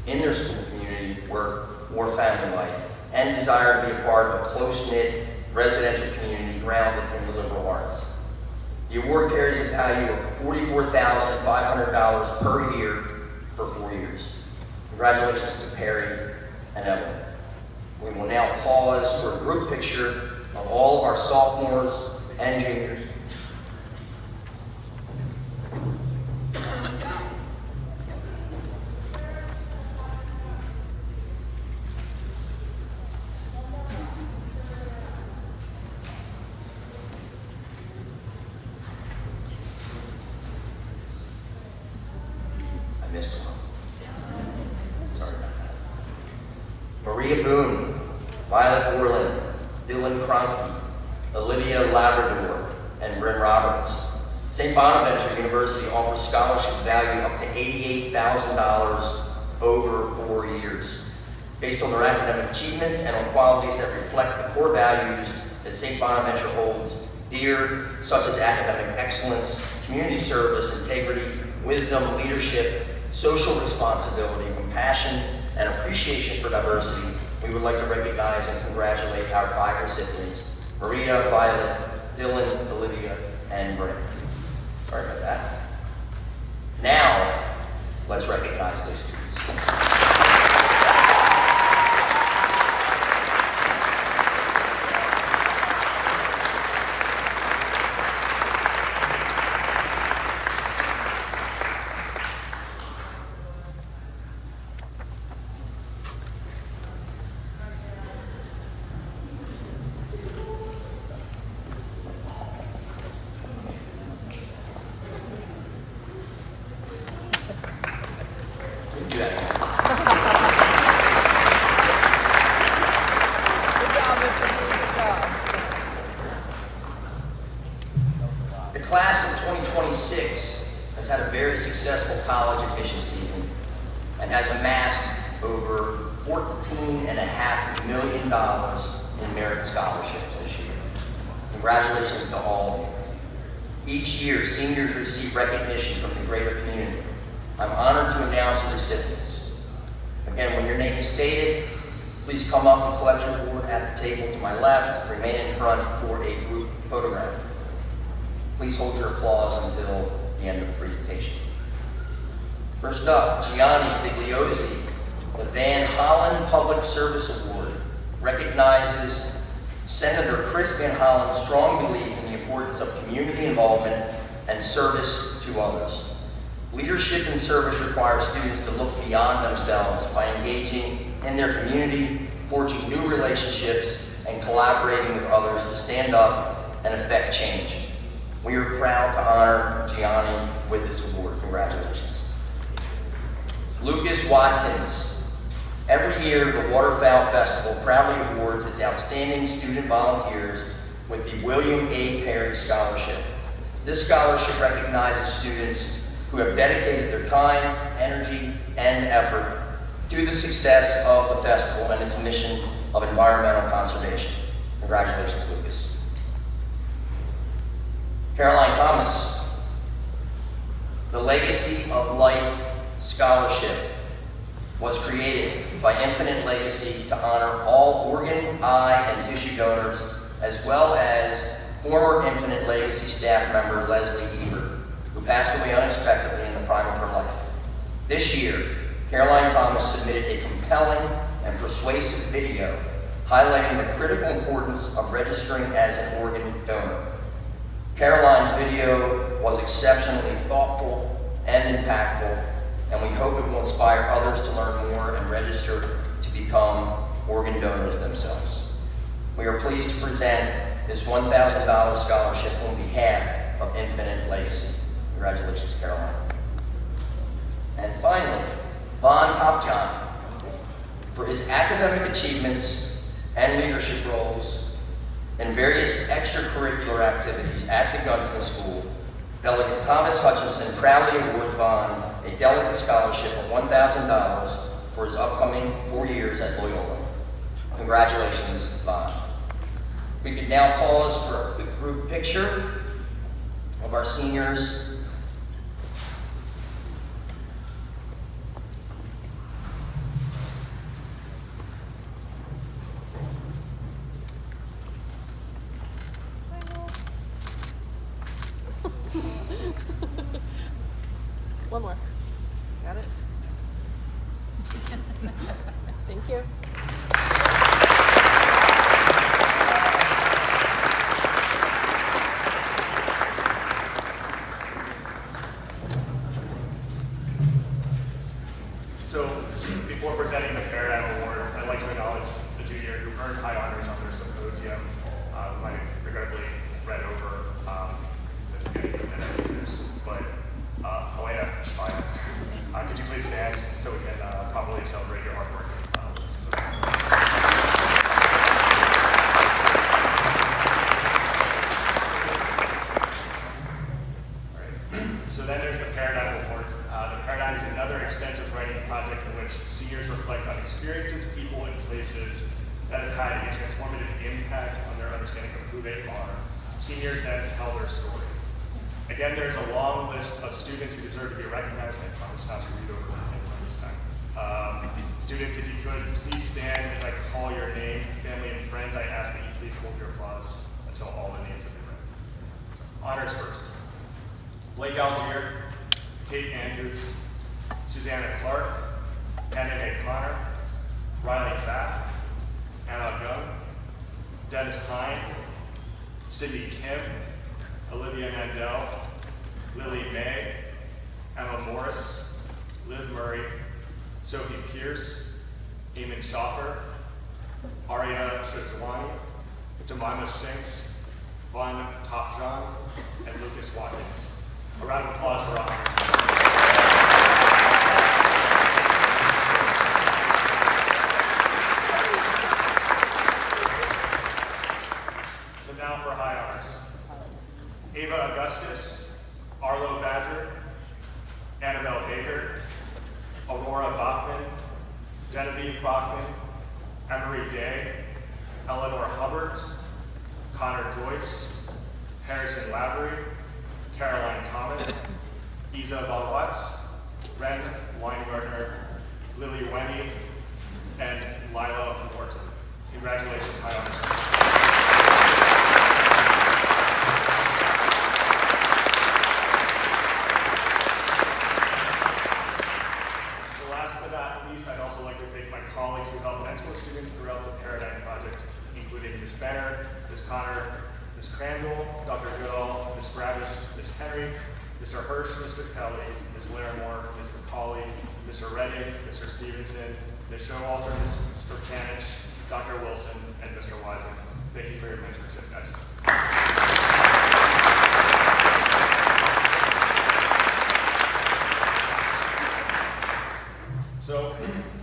in their school community, work, or family life, and desire to be a part of a close-knit residential community grounded in the liberal arts. The award carries a value of $44,500 per year for 4 years. Congratulations to Perry and Evelyn. We will now pause for a group picture of all of our sophomores and juniors. I missed one. Sorry about that. Maria Boone, Violet Orland, Dylan Cronky, Olivia Labrador, and Bryn Roberts. St. Bonaventure University offers scholarships valued up to $88,000 over 4 years, based on their academic achievements and on qualities that reflect the core values that St. Bonaventure holds dear, such as academic excellence, community service, integrity, wisdom, leadership, social responsibility, compassion, and appreciation for diversity. We would like to recognize and congratulate our 5 recipients: Maria, Violet, Dylan, Olivia, and Bryn. Sorry about that. Now, let's recognize those students. The class of 2026 has had a very successful college admission season and has amassed over $14.5 million in merit scholarships this year. Congratulations to all of you. Each year, seniors receive recognition from the greater community. I'm honored to announce the recipients. Again, when your name is stated, please come up to collect your award at the table to my left. Remain in front for a group photograph. Please hold your applause until the end of the presentation. First up, Gianni Figliozzi. The Van Hollen Public Service Award recognizes Senator Chris Van Hollen's strong belief in the importance of community involvement and service to others. Leadership and service require students to look beyond themselves by engaging in their community, forging new relationships, and collaborating with others to stand up and affect change. We are proud to honor Gianni with this award. Congratulations. Lucas Watkins. Every year, the Waterfowl Festival proudly awards its outstanding student volunteers with the William A. Perry Scholarship. This scholarship recognizes students who have dedicated their time, energy, and effort to the success of the festival and its mission of environmental conservation. Congratulations, Lucas. Caroline Thomas. The Legacy of Life Scholarship was created by Infinite Legacy to honor all organ, eye, and tissue donors, as well as former Infinite Legacy staff member Leslie Ebert, who passed away unexpectedly in the prime of her life. This year, Caroline Thomas submitted a compelling and persuasive video highlighting the critical importance of registering as an organ donor. Caroline's video was exceptionally thoughtful and impactful, and we hope it will inspire others to learn more and register to become organ donors themselves. We are pleased to present this $1,000 scholarship on behalf of infinite legacy. Congratulations, Caroline. And finally, Bon Top John, for his academic achievements and leadership roles in various extracurricular activities at the Gunston School, Delegate Thomas Hutchinson proudly awards Vaughn a delegate scholarship of $1,000 for his upcoming 4 years at Loyola. Congratulations, Vaughn. We could now pause for a quick group picture of our seniors. One more. Got it? Thank you. So, before presenting the Paradigm Award, I'd like to acknowledge the junior who earned high honors on their symposium, who I regrettably read over, so it's getting a minute of this, but Helena Schmeier, could you please stand so we can properly celebrate your hard work with the symposium? So then there's the Paradigm Award. The Paradigm is another extensive writing project in which seniors reflect on experiences, people, and places that have had a transformative impact on their understanding of who they are. Seniors then tell their story. Again, there's a long list of students who deserve to be recognized. I promise not to read over everyone this time. Students, if you could, please stand as I call your name. Family and friends, I ask that you please hold your applause until all the names have been read. So, honors first. Blake Algier, Kate Andrews, Susanna Clark, Anna A. Connor, Riley Pfaff, Anna Gunn, Dennis Hine, Cindy Kim, Olivia Mandel, Lily May, Emma Morris, Liv Murray, Sophie Pierce, Eamon Schoffer, Arya Shajwani, Jemima Shanks, Von Topjan, and Lucas Watkins. A round of applause for all honors. So now for high honors. Ava Augustus, Arlo Badger, Annabelle Baker, Aurora Bachman, Genevieve Bachman, Emery Day, Eleanor Hubbard, Connor Joyce, Harrison Lavery, Caroline Thomas, Isa Valwat, Ren Weingartner, Lily Wenny, and Lila Morton. Congratulations, high honors. I'd also like to thank my colleagues who helped mentor students throughout the Paradigm Project, including Ms. Benner, Ms. Connor, Ms. Crandall, Dr. Goodall, Ms. Gravis, Ms. Henry, Mr. Hirsch, Mr. Kelly, Ms. Larimore, Ms. McCauley, Mr. Redding, Mr. Stevenson, Ms. Showalter, Mr. Kanich, Dr. Wilson, and Mr. Wiseman. Thank you for your mentorship, guys. So,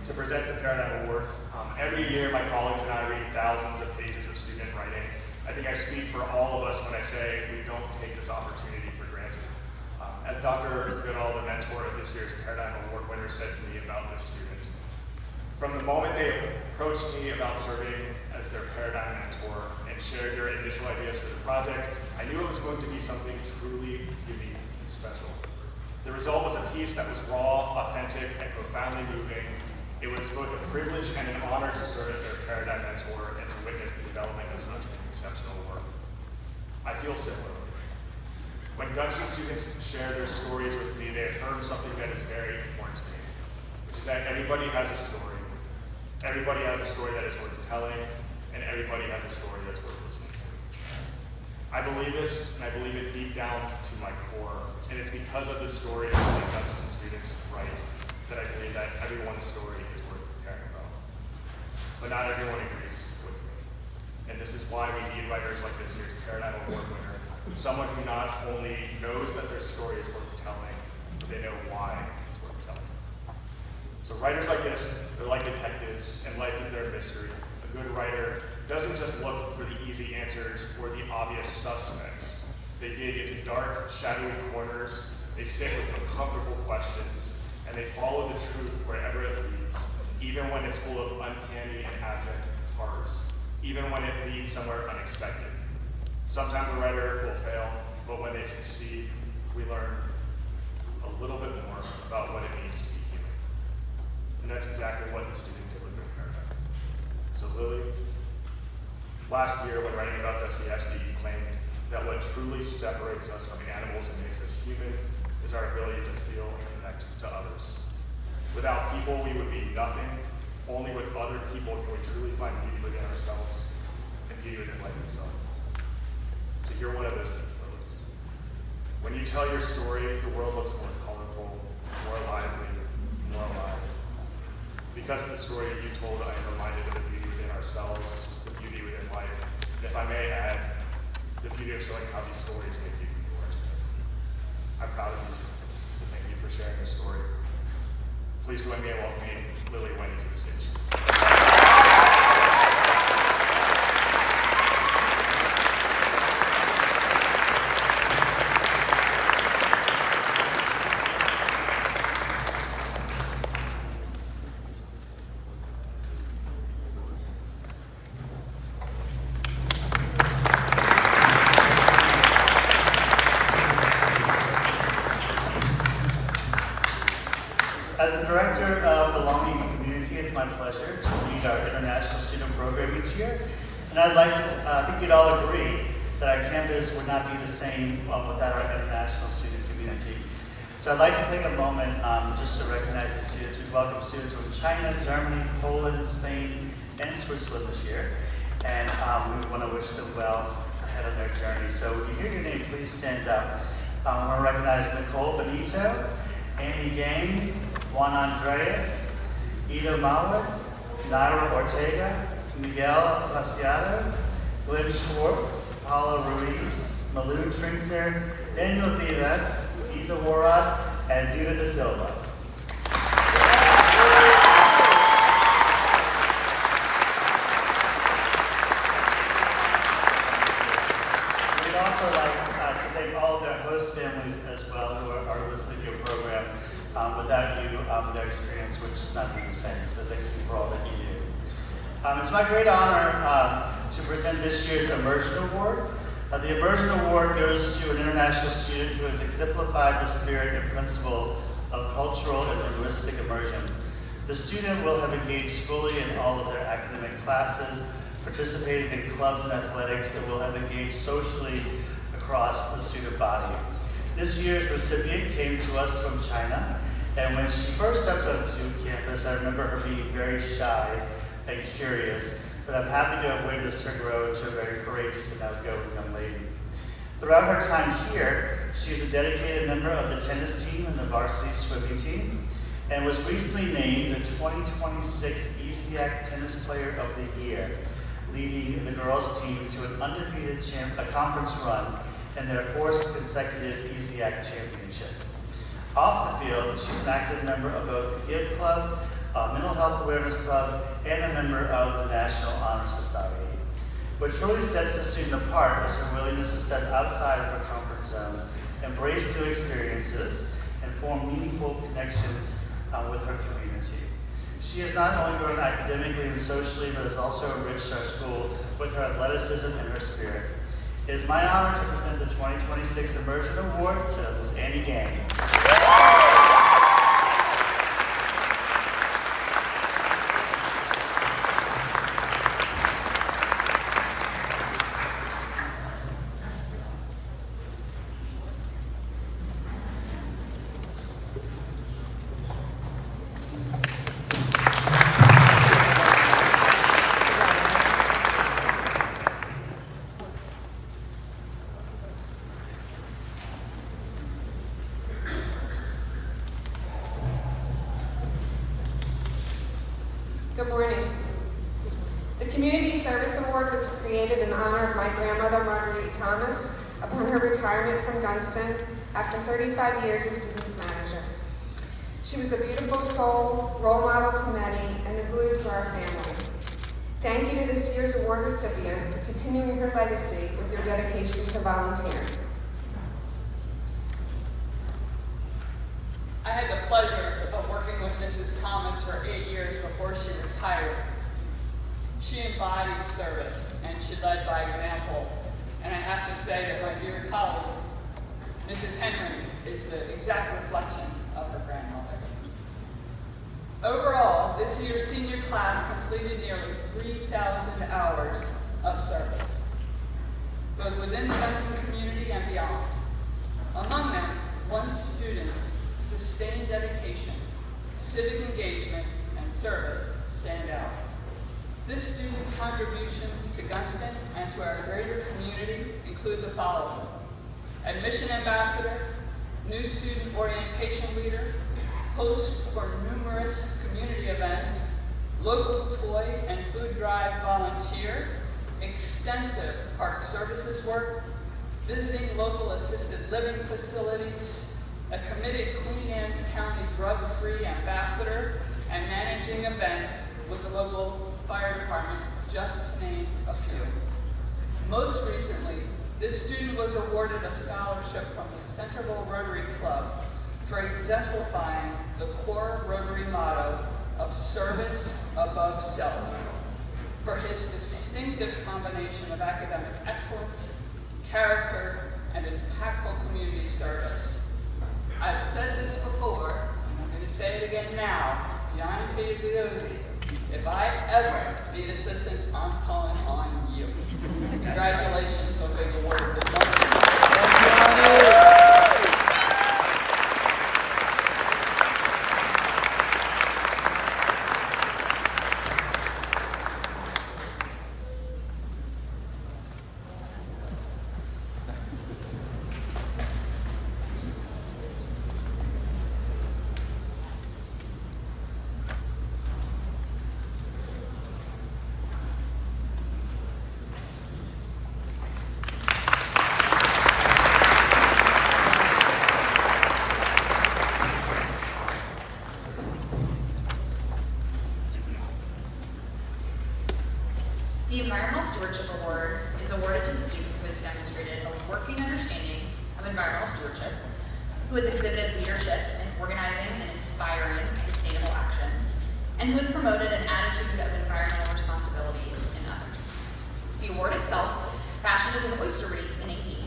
to present the Paradigm Award, every year my colleagues and I read thousands of pages of student writing. I think I speak for all of us when I say we don't take this opportunity for granted. As Dr. Goodall, the mentor of this year's Paradigm Award winner, said to me about this student, from the moment they approached me about serving as their Paradigm mentor and shared their initial ideas for the project, I knew it was going to be something truly unique and special. The result was a piece that was raw, authentic, and profoundly moving. It was both a privilege and an honor to serve as their Paradigm mentor and to witness the development of such exceptional work. I feel similarly. When Gunston students share their stories with me, they affirm something that is very important to me, which is that everybody has a story. Everybody has a story that is worth telling, and everybody has a story that's worth listening to. I believe this, and I believe it deep down to my core, and it's because of the stories that Gunston students write that I believe that everyone's story is worth caring about. But not everyone agrees with me. And this is why we need writers like this year's Paradigm Award winner, someone who not only knows that their story is worth telling, but they know why it's worth telling. So writers like this, they're like detectives, and life is their mystery. A good writer doesn't just look for the easy answers or the obvious suspects. They dig into dark, shadowy corners, they sit with uncomfortable questions, and they follow the truth wherever it leads, even when it's full of uncanny and abject horrors, even when it leads somewhere unexpected. Sometimes a writer will fail, but when they succeed, we learn a little bit more about what it means to be human. And that's exactly what the student did with their paragraph. So Lily, last year when writing about Dostoevsky, you claimed that what truly separates us from animals and makes us human is our ability to feel and connect to others. Without people, we would be nothing. Only with other people can we truly find beauty within ourselves and beauty within life itself. So you're one of those people. When you tell your story, the world looks more colorful, more lively, more alive. Because of the story that you told, I am reminded of the beauty within ourselves, the beauty within life, and if I may add, the beauty of showing how these stories make you who you are today. I'm proud of you too, so thank you for sharing your story. Please join me in welcoming Lily Wendy to the stage. As the Director of Belonging and Community, it's my pleasure to lead our International Student Program each year. And I'd like to, I think you'd all agree that our campus would not be the same without our international student community. So I'd like to take a moment just to recognize the students. We welcome students from China, Germany, Poland, Spain, and Switzerland this year. And we want to wish them well ahead on their journey. So when you hear your name, please stand up. I want to recognize Nicole Benito, Annie Gang, Juan Andreas, Ida Mawad, Naira Ortega, Miguel Vaciado, Glenn Schwartz, Paula Ruiz, Malou Trinkner, Daniel Vivas, Isa Warad, and Duda Da Silva. We'd also like to thank all of their host families as well who are listening to your program. Without you, their experience would just not be the same. So thank you for all that you do. It's my great honor to present this year's Immersion Award. The Immersion Award goes to an international student who has exemplified the spirit and principle of cultural and linguistic immersion. The student will have engaged fully in all of their academic classes, participated in clubs and athletics, and will have engaged socially across the student body. This year's recipient came to us from China, and when she first stepped onto campus, I remember her being very shy and curious, but I'm happy to have witnessed her grow into a very courageous and outgoing young lady. Throughout her time here, she is a dedicated member of the tennis team and the varsity swimming team, and was recently named the 2026 ESEAC Tennis Player of the Year, leading the girls' team to an undefeated conference run in their fourth consecutive ESEAC championship. Off the field, she's an active member of both the GIVE Club, Mental Health Awareness Club, and a member of the National Honor Society. What truly sets the student apart is her willingness to step outside of her comfort zone, embrace new experiences, and form meaningful connections with her community. She has not only grown academically and socially, but has also enriched our school with her athleticism and her spirit. It is my honor to present the 2026 Immersion Award to Ms. Annie Gang. Good morning. The Community Service Award was created in honor of my grandmother, Marguerite Thomas, upon her retirement from Gunston after 35 years as business manager. She was a beautiful soul, role model to many, and the glue to our family. Thank you to this year's award recipient for continuing her legacy with your dedication to volunteering. I had the pleasure of working with Mrs. Thomas for 8 years before she retired. She embodied service, and she led by example. And I have to say that my dear colleague, Mrs. Henry, is the exact reflection of her grandmother. Overall, this year's senior class completed nearly 3,000 hours of service, both within the Gunston community and beyond. Among them, one student's sustained dedication, civic engagement, and service stand out. This student's contributions to Gunston and to our greater community include the following: admission ambassador, new student orientation leader, host for numerous community events, local toy and food drive volunteer, extensive park services work, visiting local assisted living facilities, a committed Queen Anne's County drug-free ambassador, and managing events with the local fire department, just to name a few. Most recently, this student was awarded a scholarship from the Centerville Rotary Club for exemplifying the core Rotary motto of service above self, for his distinctive combination of academic excellence, character, and impactful community service. I've said this before, and I'm going to say it again now, Gianni Figliosi, if I ever need assistance, I'm calling on you. Congratulations on being awarded this honor. The Environmental Stewardship Award is awarded to the student who has demonstrated a working understanding of environmental stewardship, who has exhibited leadership in organizing and inspiring sustainable actions, and who has promoted an attitude of environmental responsibility in others. The award itself, fashioned as an oyster wreath in AE,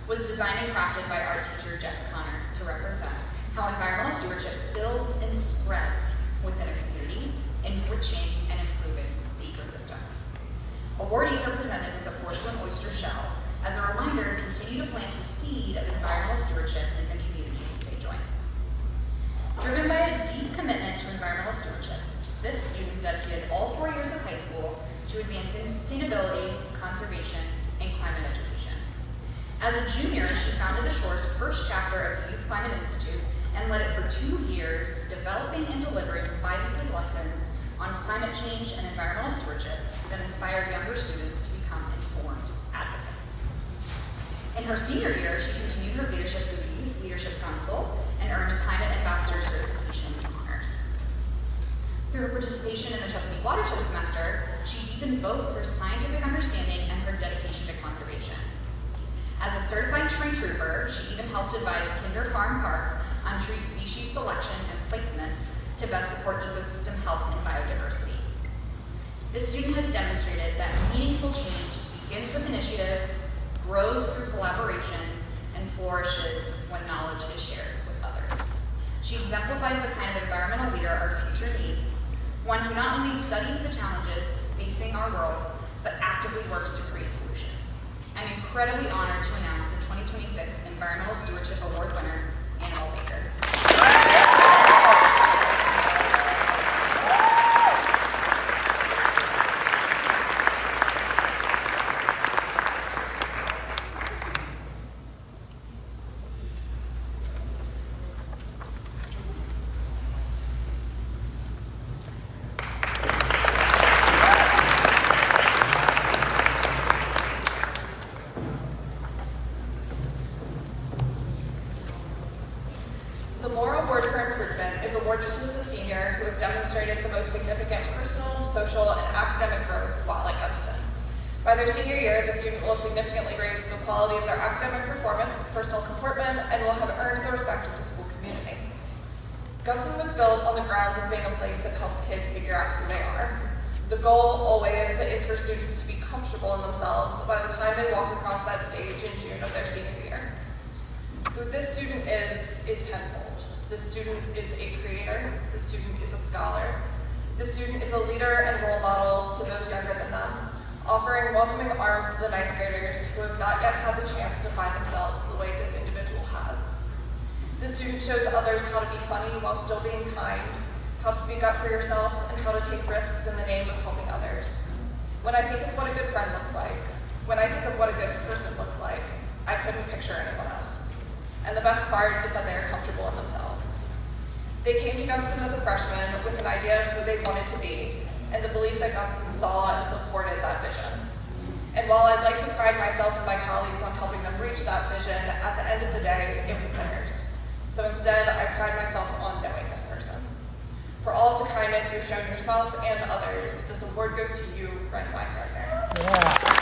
was designed and crafted by art teacher Jess Connor to represent how environmental stewardship builds and spreads within a community, enriching and improving the ecosystem. Awardees are presented with a porcelain oyster shell as a reminder to continue to plant the seed of environmental stewardship in the communities they join. Driven by a deep commitment to environmental stewardship, this student dedicated all 4 years of high school to advancing sustainability, conservation, and climate education. As a junior, she founded the Shore's first chapter of the Youth Climate Institute and led it for 2 years, developing and delivering bi-weekly lessons on climate change and environmental stewardship that inspired younger students to become informed advocates. In her senior year, she continued her leadership through the Youth Leadership Council and earned Climate Ambassador certification honors. Through her participation in the Chesapeake Watershed Semester, she deepened both her scientific understanding and her dedication to conservation. As a certified tree trooper, she even helped advise Kinder Farm Park on tree species selection and placement to best support ecosystem health and biodiversity. This student has demonstrated that meaningful change begins with initiative, grows through collaboration, and flourishes when knowledge is shared with others. She exemplifies the kind of environmental leader our future needs, one who not only studies the challenges facing our world, but actively works to create solutions. I'm incredibly honored to announce the 2026 Environmental Stewardship Award winner, Annabelle Baker. recruitment is awarded to the senior who has demonstrated the most significant personal, social, and academic growth while at Gunston. By their senior year, the student will have significantly raised the quality of their academic performance, personal comportment, and will have earned the respect of the school community. Gunston was built on the grounds of being a place that helps kids figure out who they are. The goal always is for students to be comfortable in themselves by the time they walk across that stage in June of their senior year. Who this student is tenfold. This student is a creator, this student is a scholar, this student is a leader and role model to those younger than them, offering welcoming arms to the 9th graders who have not yet had the chance to find themselves the way this individual has. This student shows others how to be funny while still being kind, how to speak up for yourself, and how to take risks in the name of helping others. When I think of what a good friend looks like, when I think of what a good person looks like, I couldn't picture anyone else. And the best part is that they are comfortable in themselves. They came to Gunston as a freshman with an idea of who they wanted to be, and the belief that Gunston saw and supported that vision. And while I'd like to pride myself and my colleagues on helping them reach that vision, at the end of the day, it was theirs. So instead, I pride myself on knowing this person. For all of the kindness you've shown yourself and others, this award goes to you, Brent Weingartner. Yeah.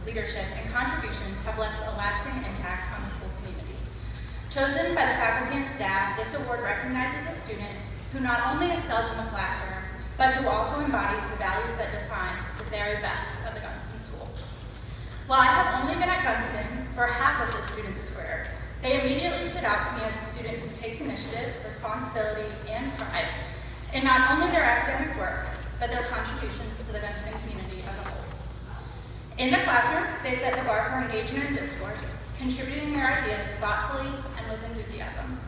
Leadership and contributions have left a lasting impact on the school community. Chosen by the faculty and staff, this award recognizes a student who not only excels in the classroom, but who also embodies the values that define the very best of the Gunston School. While I have only been at Gunston for half of this student's career, they immediately stood out to me as a student who takes initiative, responsibility, and pride in not only their academic work, but their contributions to the Gunston community as a whole. In the classroom, they set the bar for engagement and discourse, contributing their ideas thoughtfully and with enthusiasm.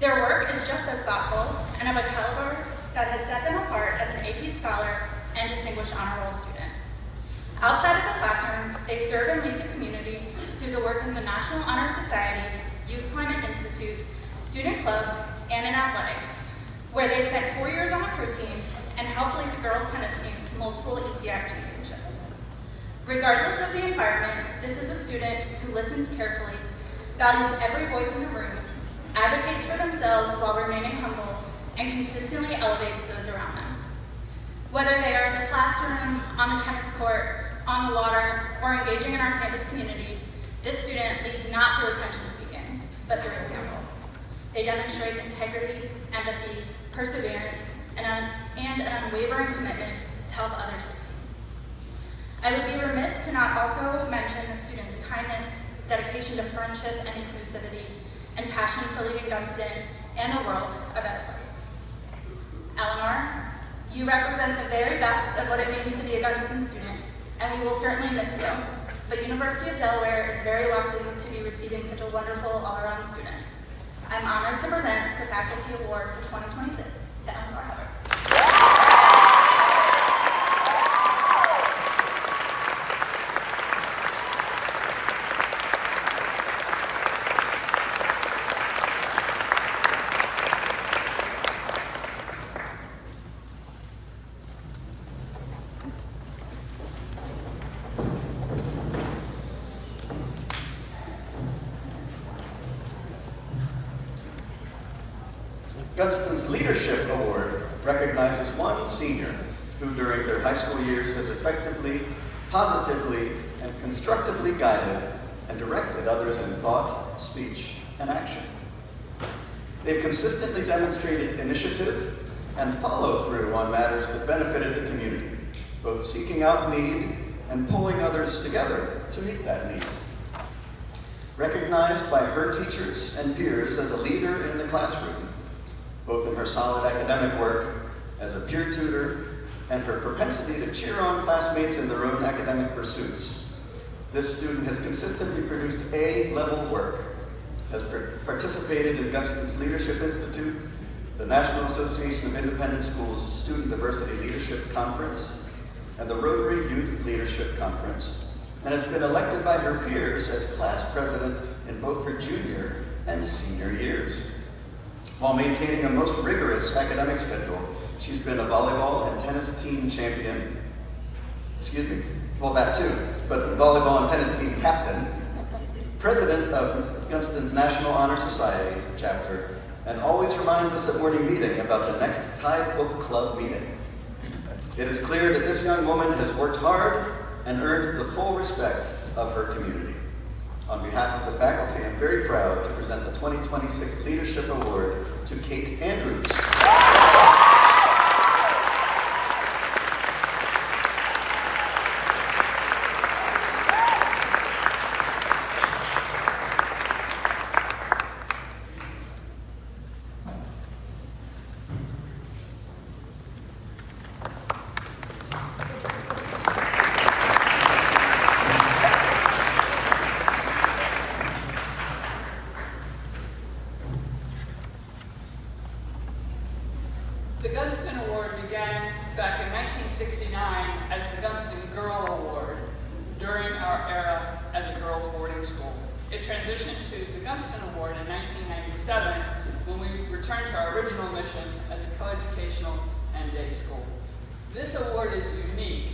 Their work is just as thoughtful and of a caliber that has set them apart as an AP scholar and distinguished honor roll student. Outside of the classroom, they serve and lead the community through the work of the National Honor Society, Youth Climate Institute, student clubs, and in athletics, where they spent 4 years on the crew team and helped lead the girls' tennis team to multiple ECAC championships. Regardless of the environment, this is a student who listens carefully, values every voice in the room, advocates for themselves while remaining humble, and consistently elevates those around them. Whether they are in the classroom, on the tennis court, on the water, or engaging in our campus community, this student leads not through attention speaking, but through example. They demonstrate integrity, empathy, perseverance, and an unwavering commitment to help others succeed. I would be remiss to not also mention the students' kindness, dedication to friendship and inclusivity, and passion for leaving Gunston and the world a better place. Eleanor, you represent the very best of what it means to be a Gunston student, and we will certainly miss you, but University of Delaware is very lucky to be receiving such a wonderful all-around student. I'm honored to present the Faculty Award for 2026 to Eleanor Hubbard. Gunston's Leadership Award recognizes one senior who during their high school years has effectively, positively, and constructively guided and directed others in thought, speech, and action. They've consistently demonstrated initiative and follow-through on matters that benefited the community, both seeking out need and pulling others together to meet that need. Recognized by her teachers and peers as a leader in the classroom, both in her solid academic work, as a peer tutor, and her propensity to cheer on classmates in their own academic pursuits. This student has consistently produced A-level work, has participated in Gunston's Leadership Institute, the National Association of Independent Schools Student Diversity Leadership Conference, and the Rotary Youth Leadership Conference, and has been elected by her peers as class president in both her junior and senior years. While maintaining a most rigorous academic schedule, she's been a volleyball and tennis team champion, well that too, but volleyball and tennis team captain, president of Gunston's National Honor Society chapter, and always reminds us at morning meeting about the next Tide Book Club meeting. It is clear that this young woman has worked hard and earned the full respect of her community. On behalf of the faculty, I'm very proud to present the 2026 Leadership Award to Kate Andrews. The Gunston Award began back in 1969 as the Gunston Girl Award during our era as a girls' boarding school. It transitioned to the Gunston Award in 1997 when we returned to our original mission as a coeducational and day school. This award is unique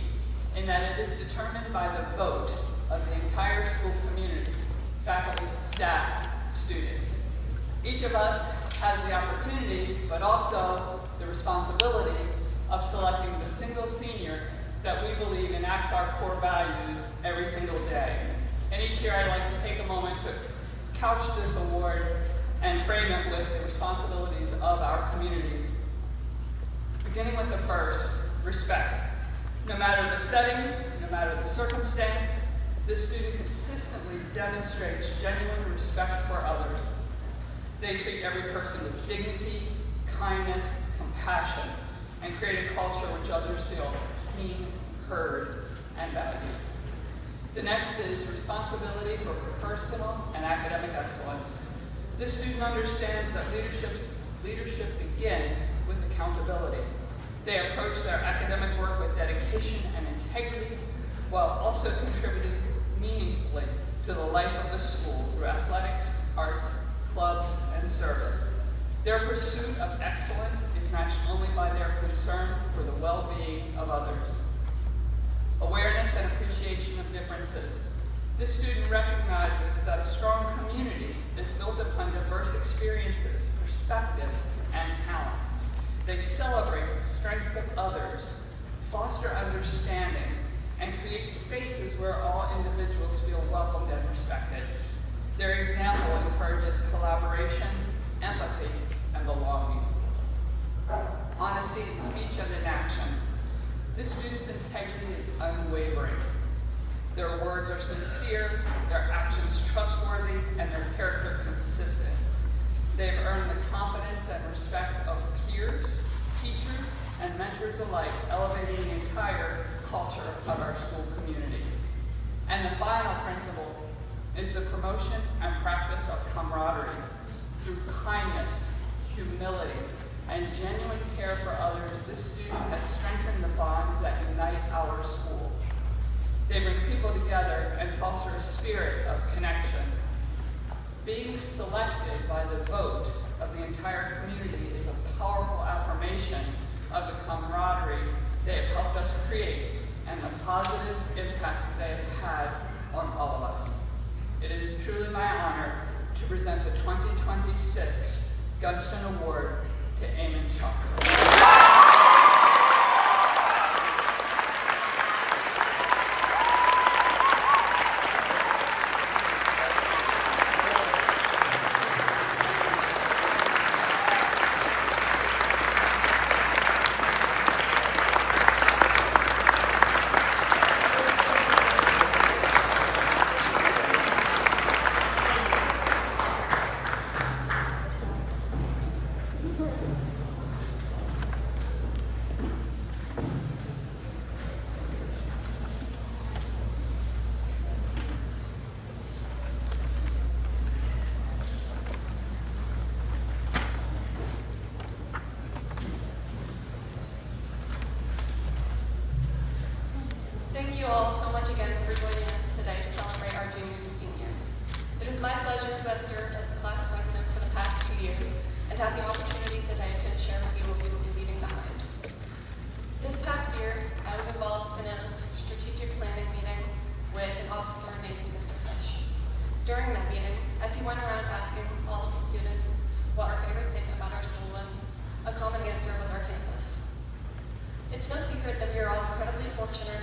in that it is determined by the vote of the entire school community, faculty, staff, students. Each of us has the opportunity, but also the responsibility of selecting the single senior that we believe enacts our core values every single day. And each year I'd like to take a moment to couch this award and frame it with the responsibilities of our community. Beginning with the first, respect. No matter the setting, no matter the circumstance, this student consistently demonstrates genuine respect for others. They treat every person with dignity, kindness, compassion, and create a culture which others feel seen, heard, and valued. The next is responsibility for personal and academic excellence. This student understands that leadership begins with accountability. They approach their academic work with dedication and integrity, while also contributing meaningfully to the life of the school through athletics, arts, clubs, and service. Their pursuit of excellence is matched only by their concern for the well-being of others. Awareness and appreciation of differences. This student recognizes that a strong community is built upon diverse experiences, perspectives, and talents. They celebrate the strengths of others, foster understanding, and create spaces where all individuals feel welcomed and respected. Their example encourages collaboration, empathy, and belonging. Honesty in speech and in action. This student's integrity is unwavering. Their words are sincere, their actions trustworthy, and their character consistent. They've earned the confidence and respect of peers, teachers, and mentors alike, elevating the entire culture of our school community. And the final principle is the promotion and practice of camaraderie. Through kindness, humility, and genuine care for others, this student has strengthened the bonds that unite our school. They bring people together and foster a spirit of connection. Being selected by the vote of the entire community is a powerful affirmation of the camaraderie they have helped us create and the positive impact they have had on all of us. It is truly my honor to present the 2026 Gunston Award to Eamon Schauffer. Thank you all so much again for joining us today to celebrate our juniors and seniors. It is my pleasure to have served as the class president for the past 2 years and have the opportunity today to share with you what we will be leaving behind. This past year, I was involved in a strategic planning meeting with an officer named Mr. Fish. During that meeting, as he went around asking all of the students what our favorite thing about our school was, a common answer was our campus. It's no secret that we are all incredibly fortunate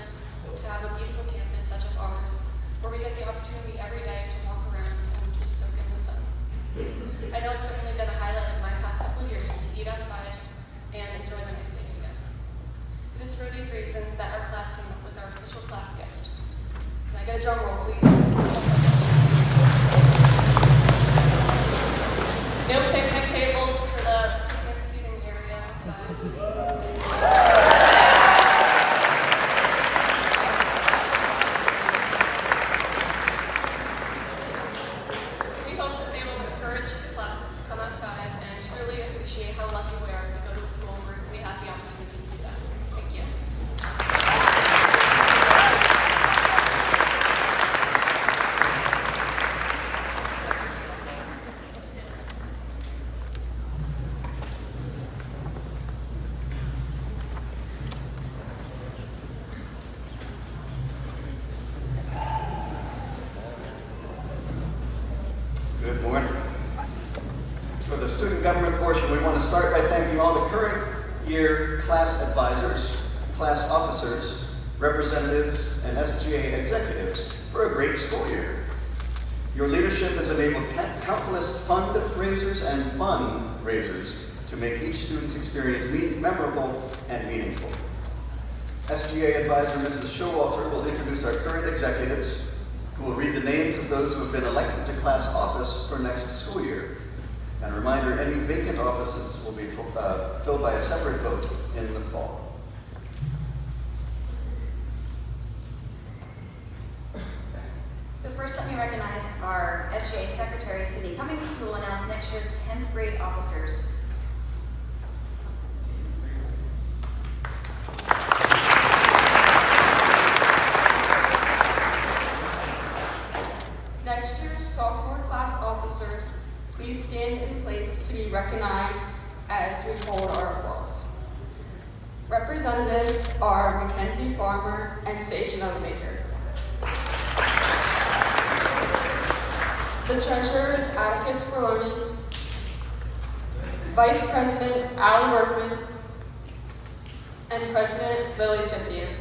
to have a beautiful campus such as ours, where we get the opportunity every day to walk around and just soak in the sun. I know it's certainly been a highlight of my past couple of years to eat outside and enjoy the nice days we get. It is for these reasons that our class came up with our official class gift. Can I get a drum roll, please? No picnic tables for the picnic seating area outside. How lucky we are to go to a school where we have the opportunity to do that. Thank you. Good morning. For the student government portion, we want to start by thanking all the current year class advisors, class officers, representatives, and SGA executives for a great school year. Your leadership has enabled countless fundraisers and fundraisers to make each student's experience memorable and meaningful. SGA advisor Mrs. Showalter will introduce our current executives, who will read the names of those who have been elected to class office for next school year. And a reminder, any vacant offices will be filled by a separate vote in the fall. So first, let me recognize our SGA Secretary, Sydney Cummings, who will announce next year's 10th grade officers. Next year's sophomore class officers, please stand in place to be recognized as we hold our applause. Representatives are Mackenzie Farmer and Sage Nutmaker. The treasurer is Atticus Forloni. Vice President Allie Workman. And President Lily Fithian.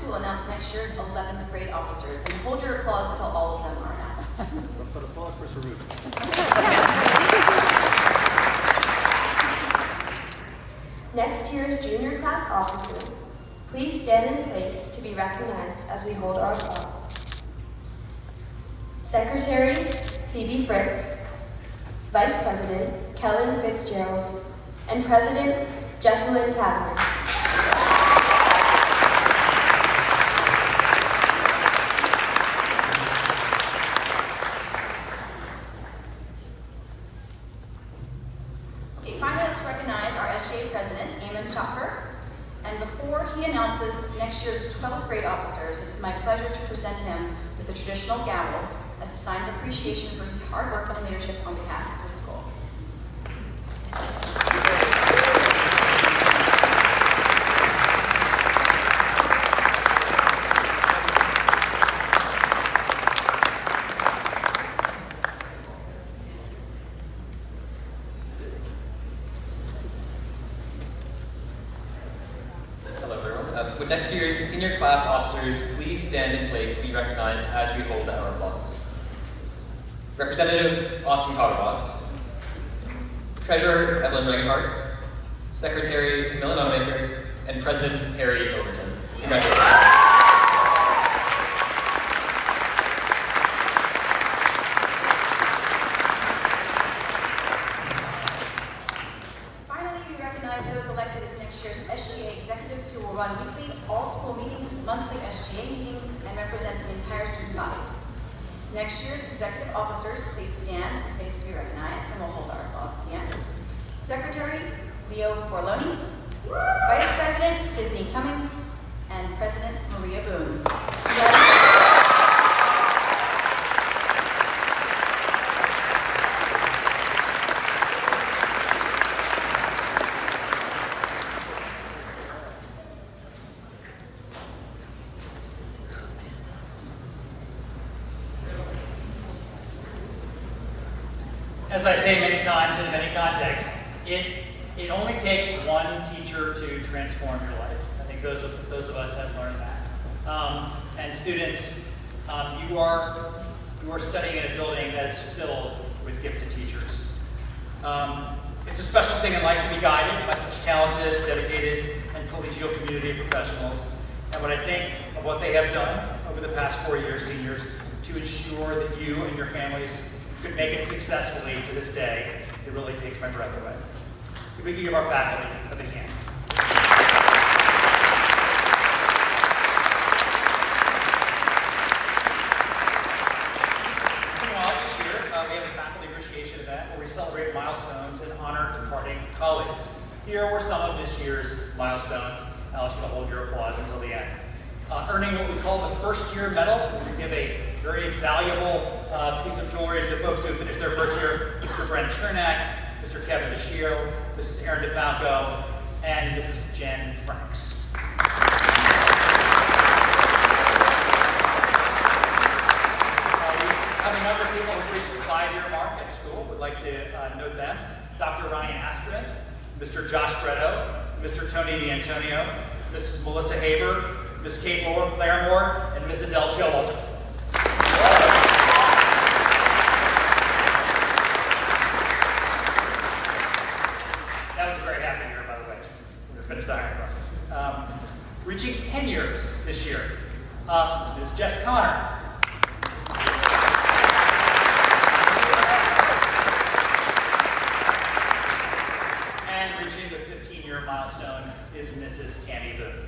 Who will announce next year's 11th grade officers. And hold your applause till all of them are announced. But applause for Sarut. Next year's junior class officers, please stand in place to be recognized as we hold our applause. Secretary Phoebe Fritz, Vice President Kellen Fitzgerald, and President Jesselyn Taverner. And before he announces next year's 12th grade officers, it is my pleasure to present him with a traditional gavel as a sign of appreciation for his hard work and leadership on behalf of the school. Would next year's senior class officers please stand in place to be recognized as we hold our applause. Representative Austin Cottawas, Treasurer Evelyn Regenhart, Secretary Camilla Nonamaker, and President Harry Overton. Congratulations. Executives who will run weekly all-school meetings, monthly SGA meetings, and represent the entire student body. Next year's executive executive officers, please stand in place to be recognized, and we'll hold our applause to the end. Secretary, Leo Forloni. Vice President, Sydney Cummings. And President, Maria Boone. As I say many times in many contexts, it only takes one teacher to transform your life. I think those of us have learned that. And students, you are studying in a building that is filled with gifted teachers. It's a special thing in life to be guided by such talented, dedicated, and collegial community of professionals. And when I think of what they have done over the past 4 years, seniors, to ensure that you and your families could make it successfully to this day, it really takes my breath away. If we could give our faculty a big hand. Meanwhile, each year, we have a faculty appreciation event where we celebrate milestones and honor departing colleagues. Here were some of this year's milestones. I'll ask you to hold your applause until the end. Earning what we call the first year medal. We give a very valuable piece of jewelry to folks who finished their first year. Mr. Brent Chernak, Mr. Kevin Bashir, Mrs. Erin DeFalco, and Mrs. Jen Franks. We have a number of people who reached the 5-year mark at school. Would like to note them. Dr. Ryan Asprin, Mr. Josh Bretto, Mr. Tony D'Antonio, Mrs. Melissa Haber, Ms. Kate Larimore, and Ms. Adele Showalter. That was a very happy year, by the way. We finished the hiring process. Reaching 10 years this year, Ms. Jess Connor. And reaching the 15-year milestone is Mrs. Tammy Boone.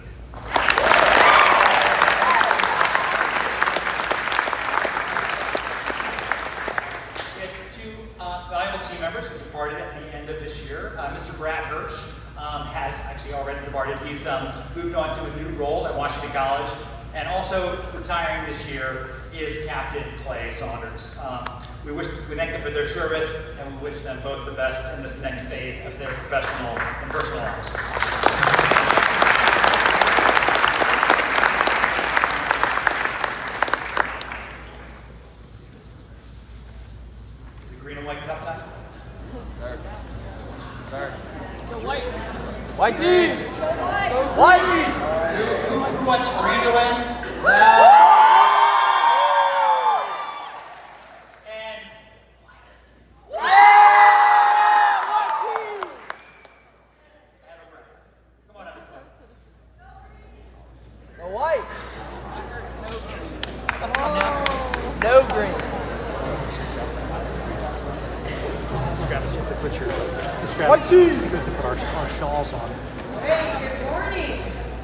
Valuable team members who departed at the end of this year. Mr. Brad Hirsch has actually already departed. He's moved on to a new role at Washington College, and also retiring this year is Captain Clay Saunders. We thank them for their service, and we wish them both the best in this next phase of their professional and personal lives. Green and white cup time? Sir. White team! White team! Who wants green to win? And white team! Have a preference. Come on up, Mr. The white! No green. White team! Put our shawls on. Hey, good morning.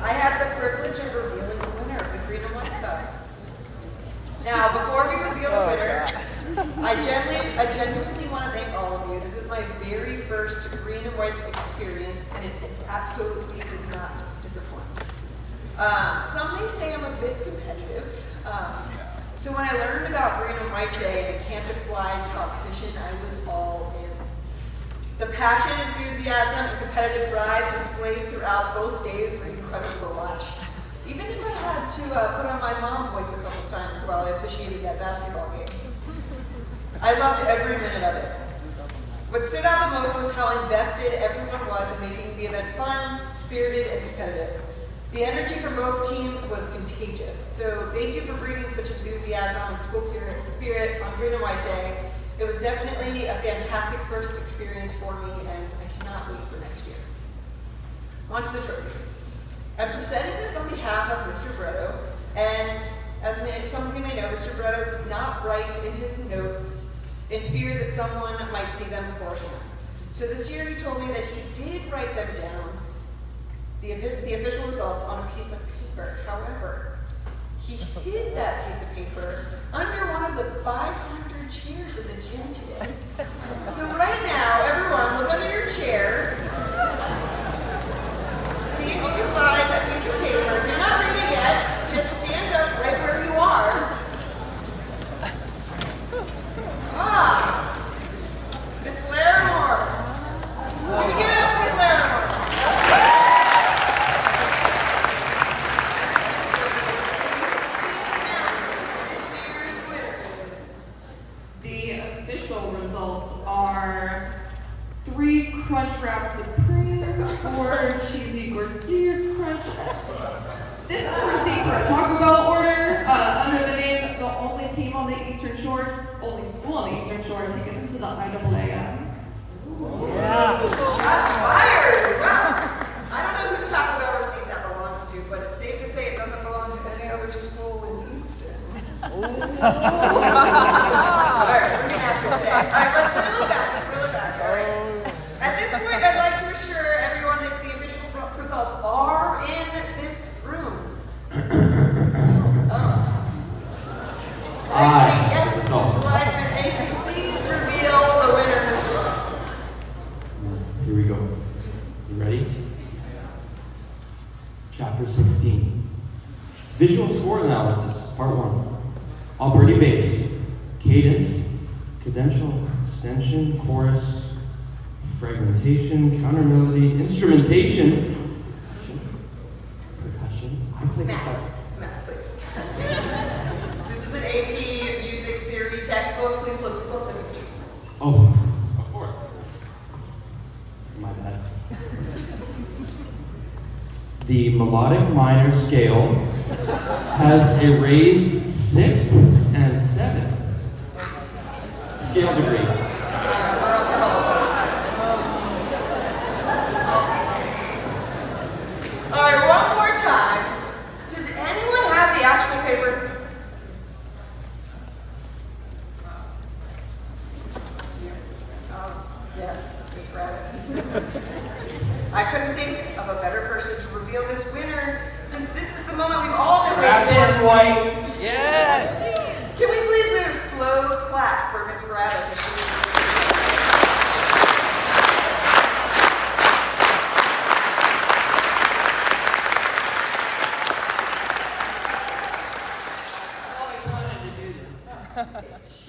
I have the privilege of revealing the winner of the Green and White Cup. Now, before we reveal the winner, I genuinely want to thank all of you. This is my very first Green and White experience, and it absolutely did not disappoint. Some may say I'm a bit competitive. So when I learned about Green and White Day and a campus-wide competition, I was all in. The passion, enthusiasm, and competitive drive displayed throughout both days was incredible to watch. Even if I had to put on my mom voice a couple times while I officiated that basketball game. I loved every minute of it. What stood out the most was how invested everyone was in making the event fun, spirited, and competitive. The energy from both teams was contagious, so thank you for bringing such enthusiasm and school spirit on Green and White Day. It was definitely a fantastic first experience for me, and I cannot wait for next year. On to the trophy. I'm presenting this on behalf of Mr. Bretto, and as some of you may know, Mr. Bretto does not write in his notes in fear that someone might see them beforehand. So this year he told me that he did write them down, the official results, on a piece of paper. However, he hid that piece of paper under one of the 500 to the gym today. So right now, everyone, look under your chairs. See if you can find a piece of paper. Do not read it yet. Just stand up right where you are. Miss Larimore. Can you give it up for Miss Larimore? This year's winner is... The official results are 3 Crunchwrap Supreme, 4 Cheesy Gordita Crunch. This is a receipt for a Taco Bell order under the name The Only Team on the Eastern Shore, only school on the Eastern Shore to get into the IAAM. Shots fired! Wow. I don't know whose Taco Bell receipt that belongs to, but it's safe to say it doesn't belong to any other school in Houston. Alright, we're getting after it today. Alright, let's reel it back. Alright. At this point, I'd like to assure everyone that the official results are in this room. Alright, yes, Mr. Wiseman, thank you. Please reveal the winner, Mr. Wiseman. Here we go. You ready? Chapter 16. Visual score analysis, part 1. Alberti bass, cadence, cadential, extension, chorus, fragmentation, counter melody, instrumentation, percussion. I play percussion. Matt, please. This is an AP music theory textbook. Please flip the page. Oh, of course. My bad. The melodic minor scale has a raised 6th and 7th scale degree. Alright, one more time. Does anyone have the actual paper? Yes, Miss Gravis. I couldn't think of a better person to reveal this winner, since this is the moment we've all been waiting for. White. Yes. Can we please do a slow clap for Miss Gravis as she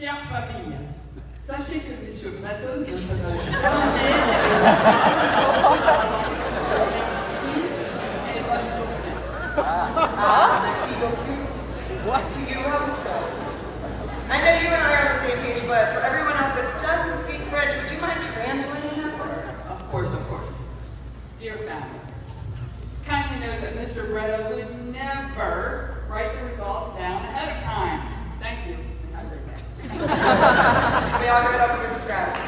Chère famille, sachez que Monsieur Matos ne merci beaucoup. What's to you, Roscoe? I know you and I are on the same page, but for everyone else that doesn't speak French, would you mind translating that for us? Of course. Dear family, kindly know that Mr. Bretta would never write the results down ahead of time. Thank you. Have a great day. We all give it up for Mrs. Gravis.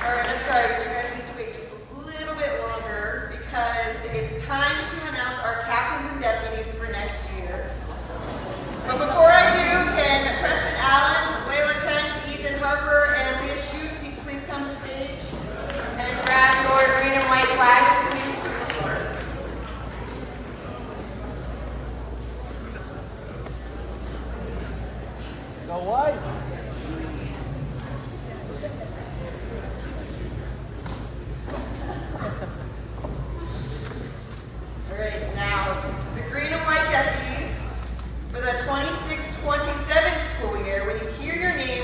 Alright, I'm sorry, but you guys need to wait just a little bit longer because it's time to announce our captains and deputies for next year. But before I do, can Preston Allen, Layla Kent, Ethan Harper, and Leah Shute please come to stage? And grab your green and white flags, please, for Miss Lord. Go white. All right, now the green and white deputies for the 26-27 school year. When you hear your name,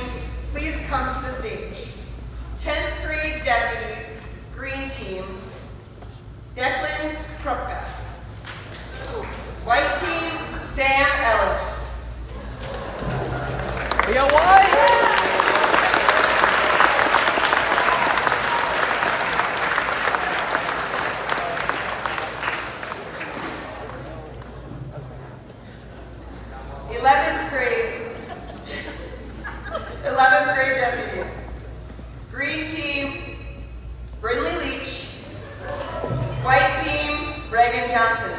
please come to the stage. 10th grade deputies, green team, Declan Krupka. White team, Sam Ellis. We got white. 11th grade deputies. Green team, Brindley Leach. White team, Reagan Johnson.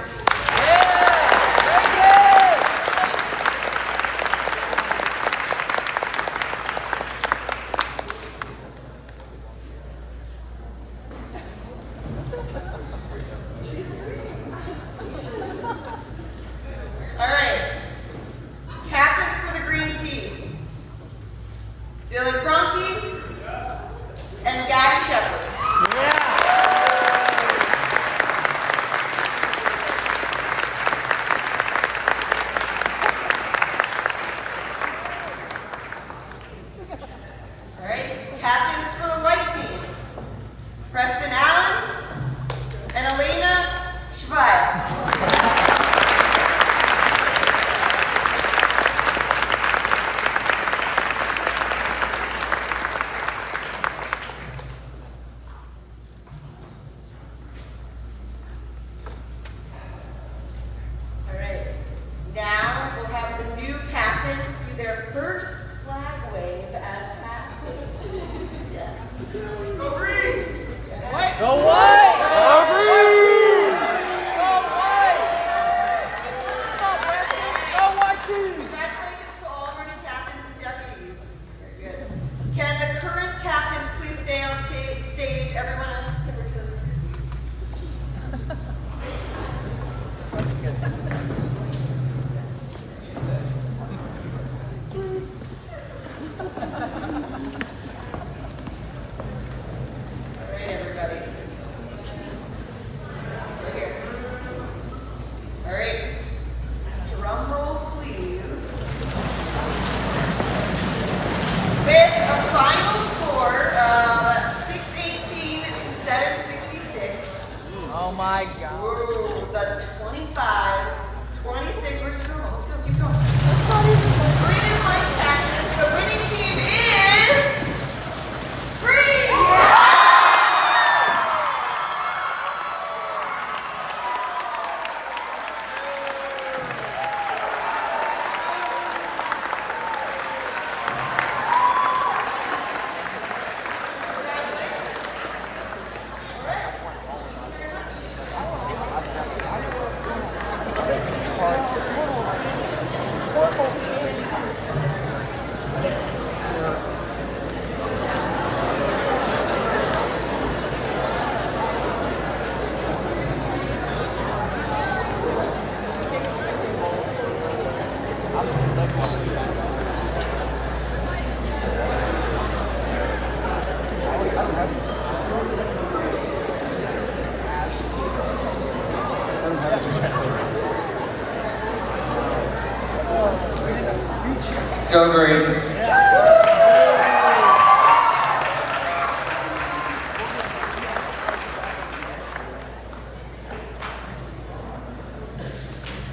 Go green.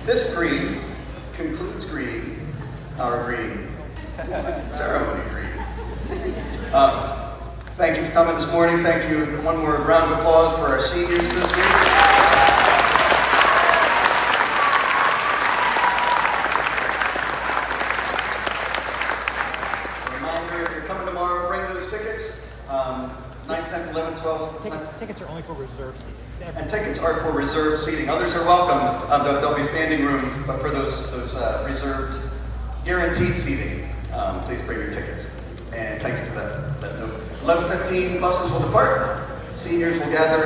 This green concludes green, our green ceremony green. Thank you for coming this morning. Thank you. One more round of applause for our seniors this week. Ninth, 10th, 11th, 12th. Tickets are only for reserved seating. And tickets are for reserved seating. Others are welcome. There'll be standing room, but for those reserved, guaranteed seating, please bring your tickets. And thank you for that note. 11:15 buses will depart. Seniors will gather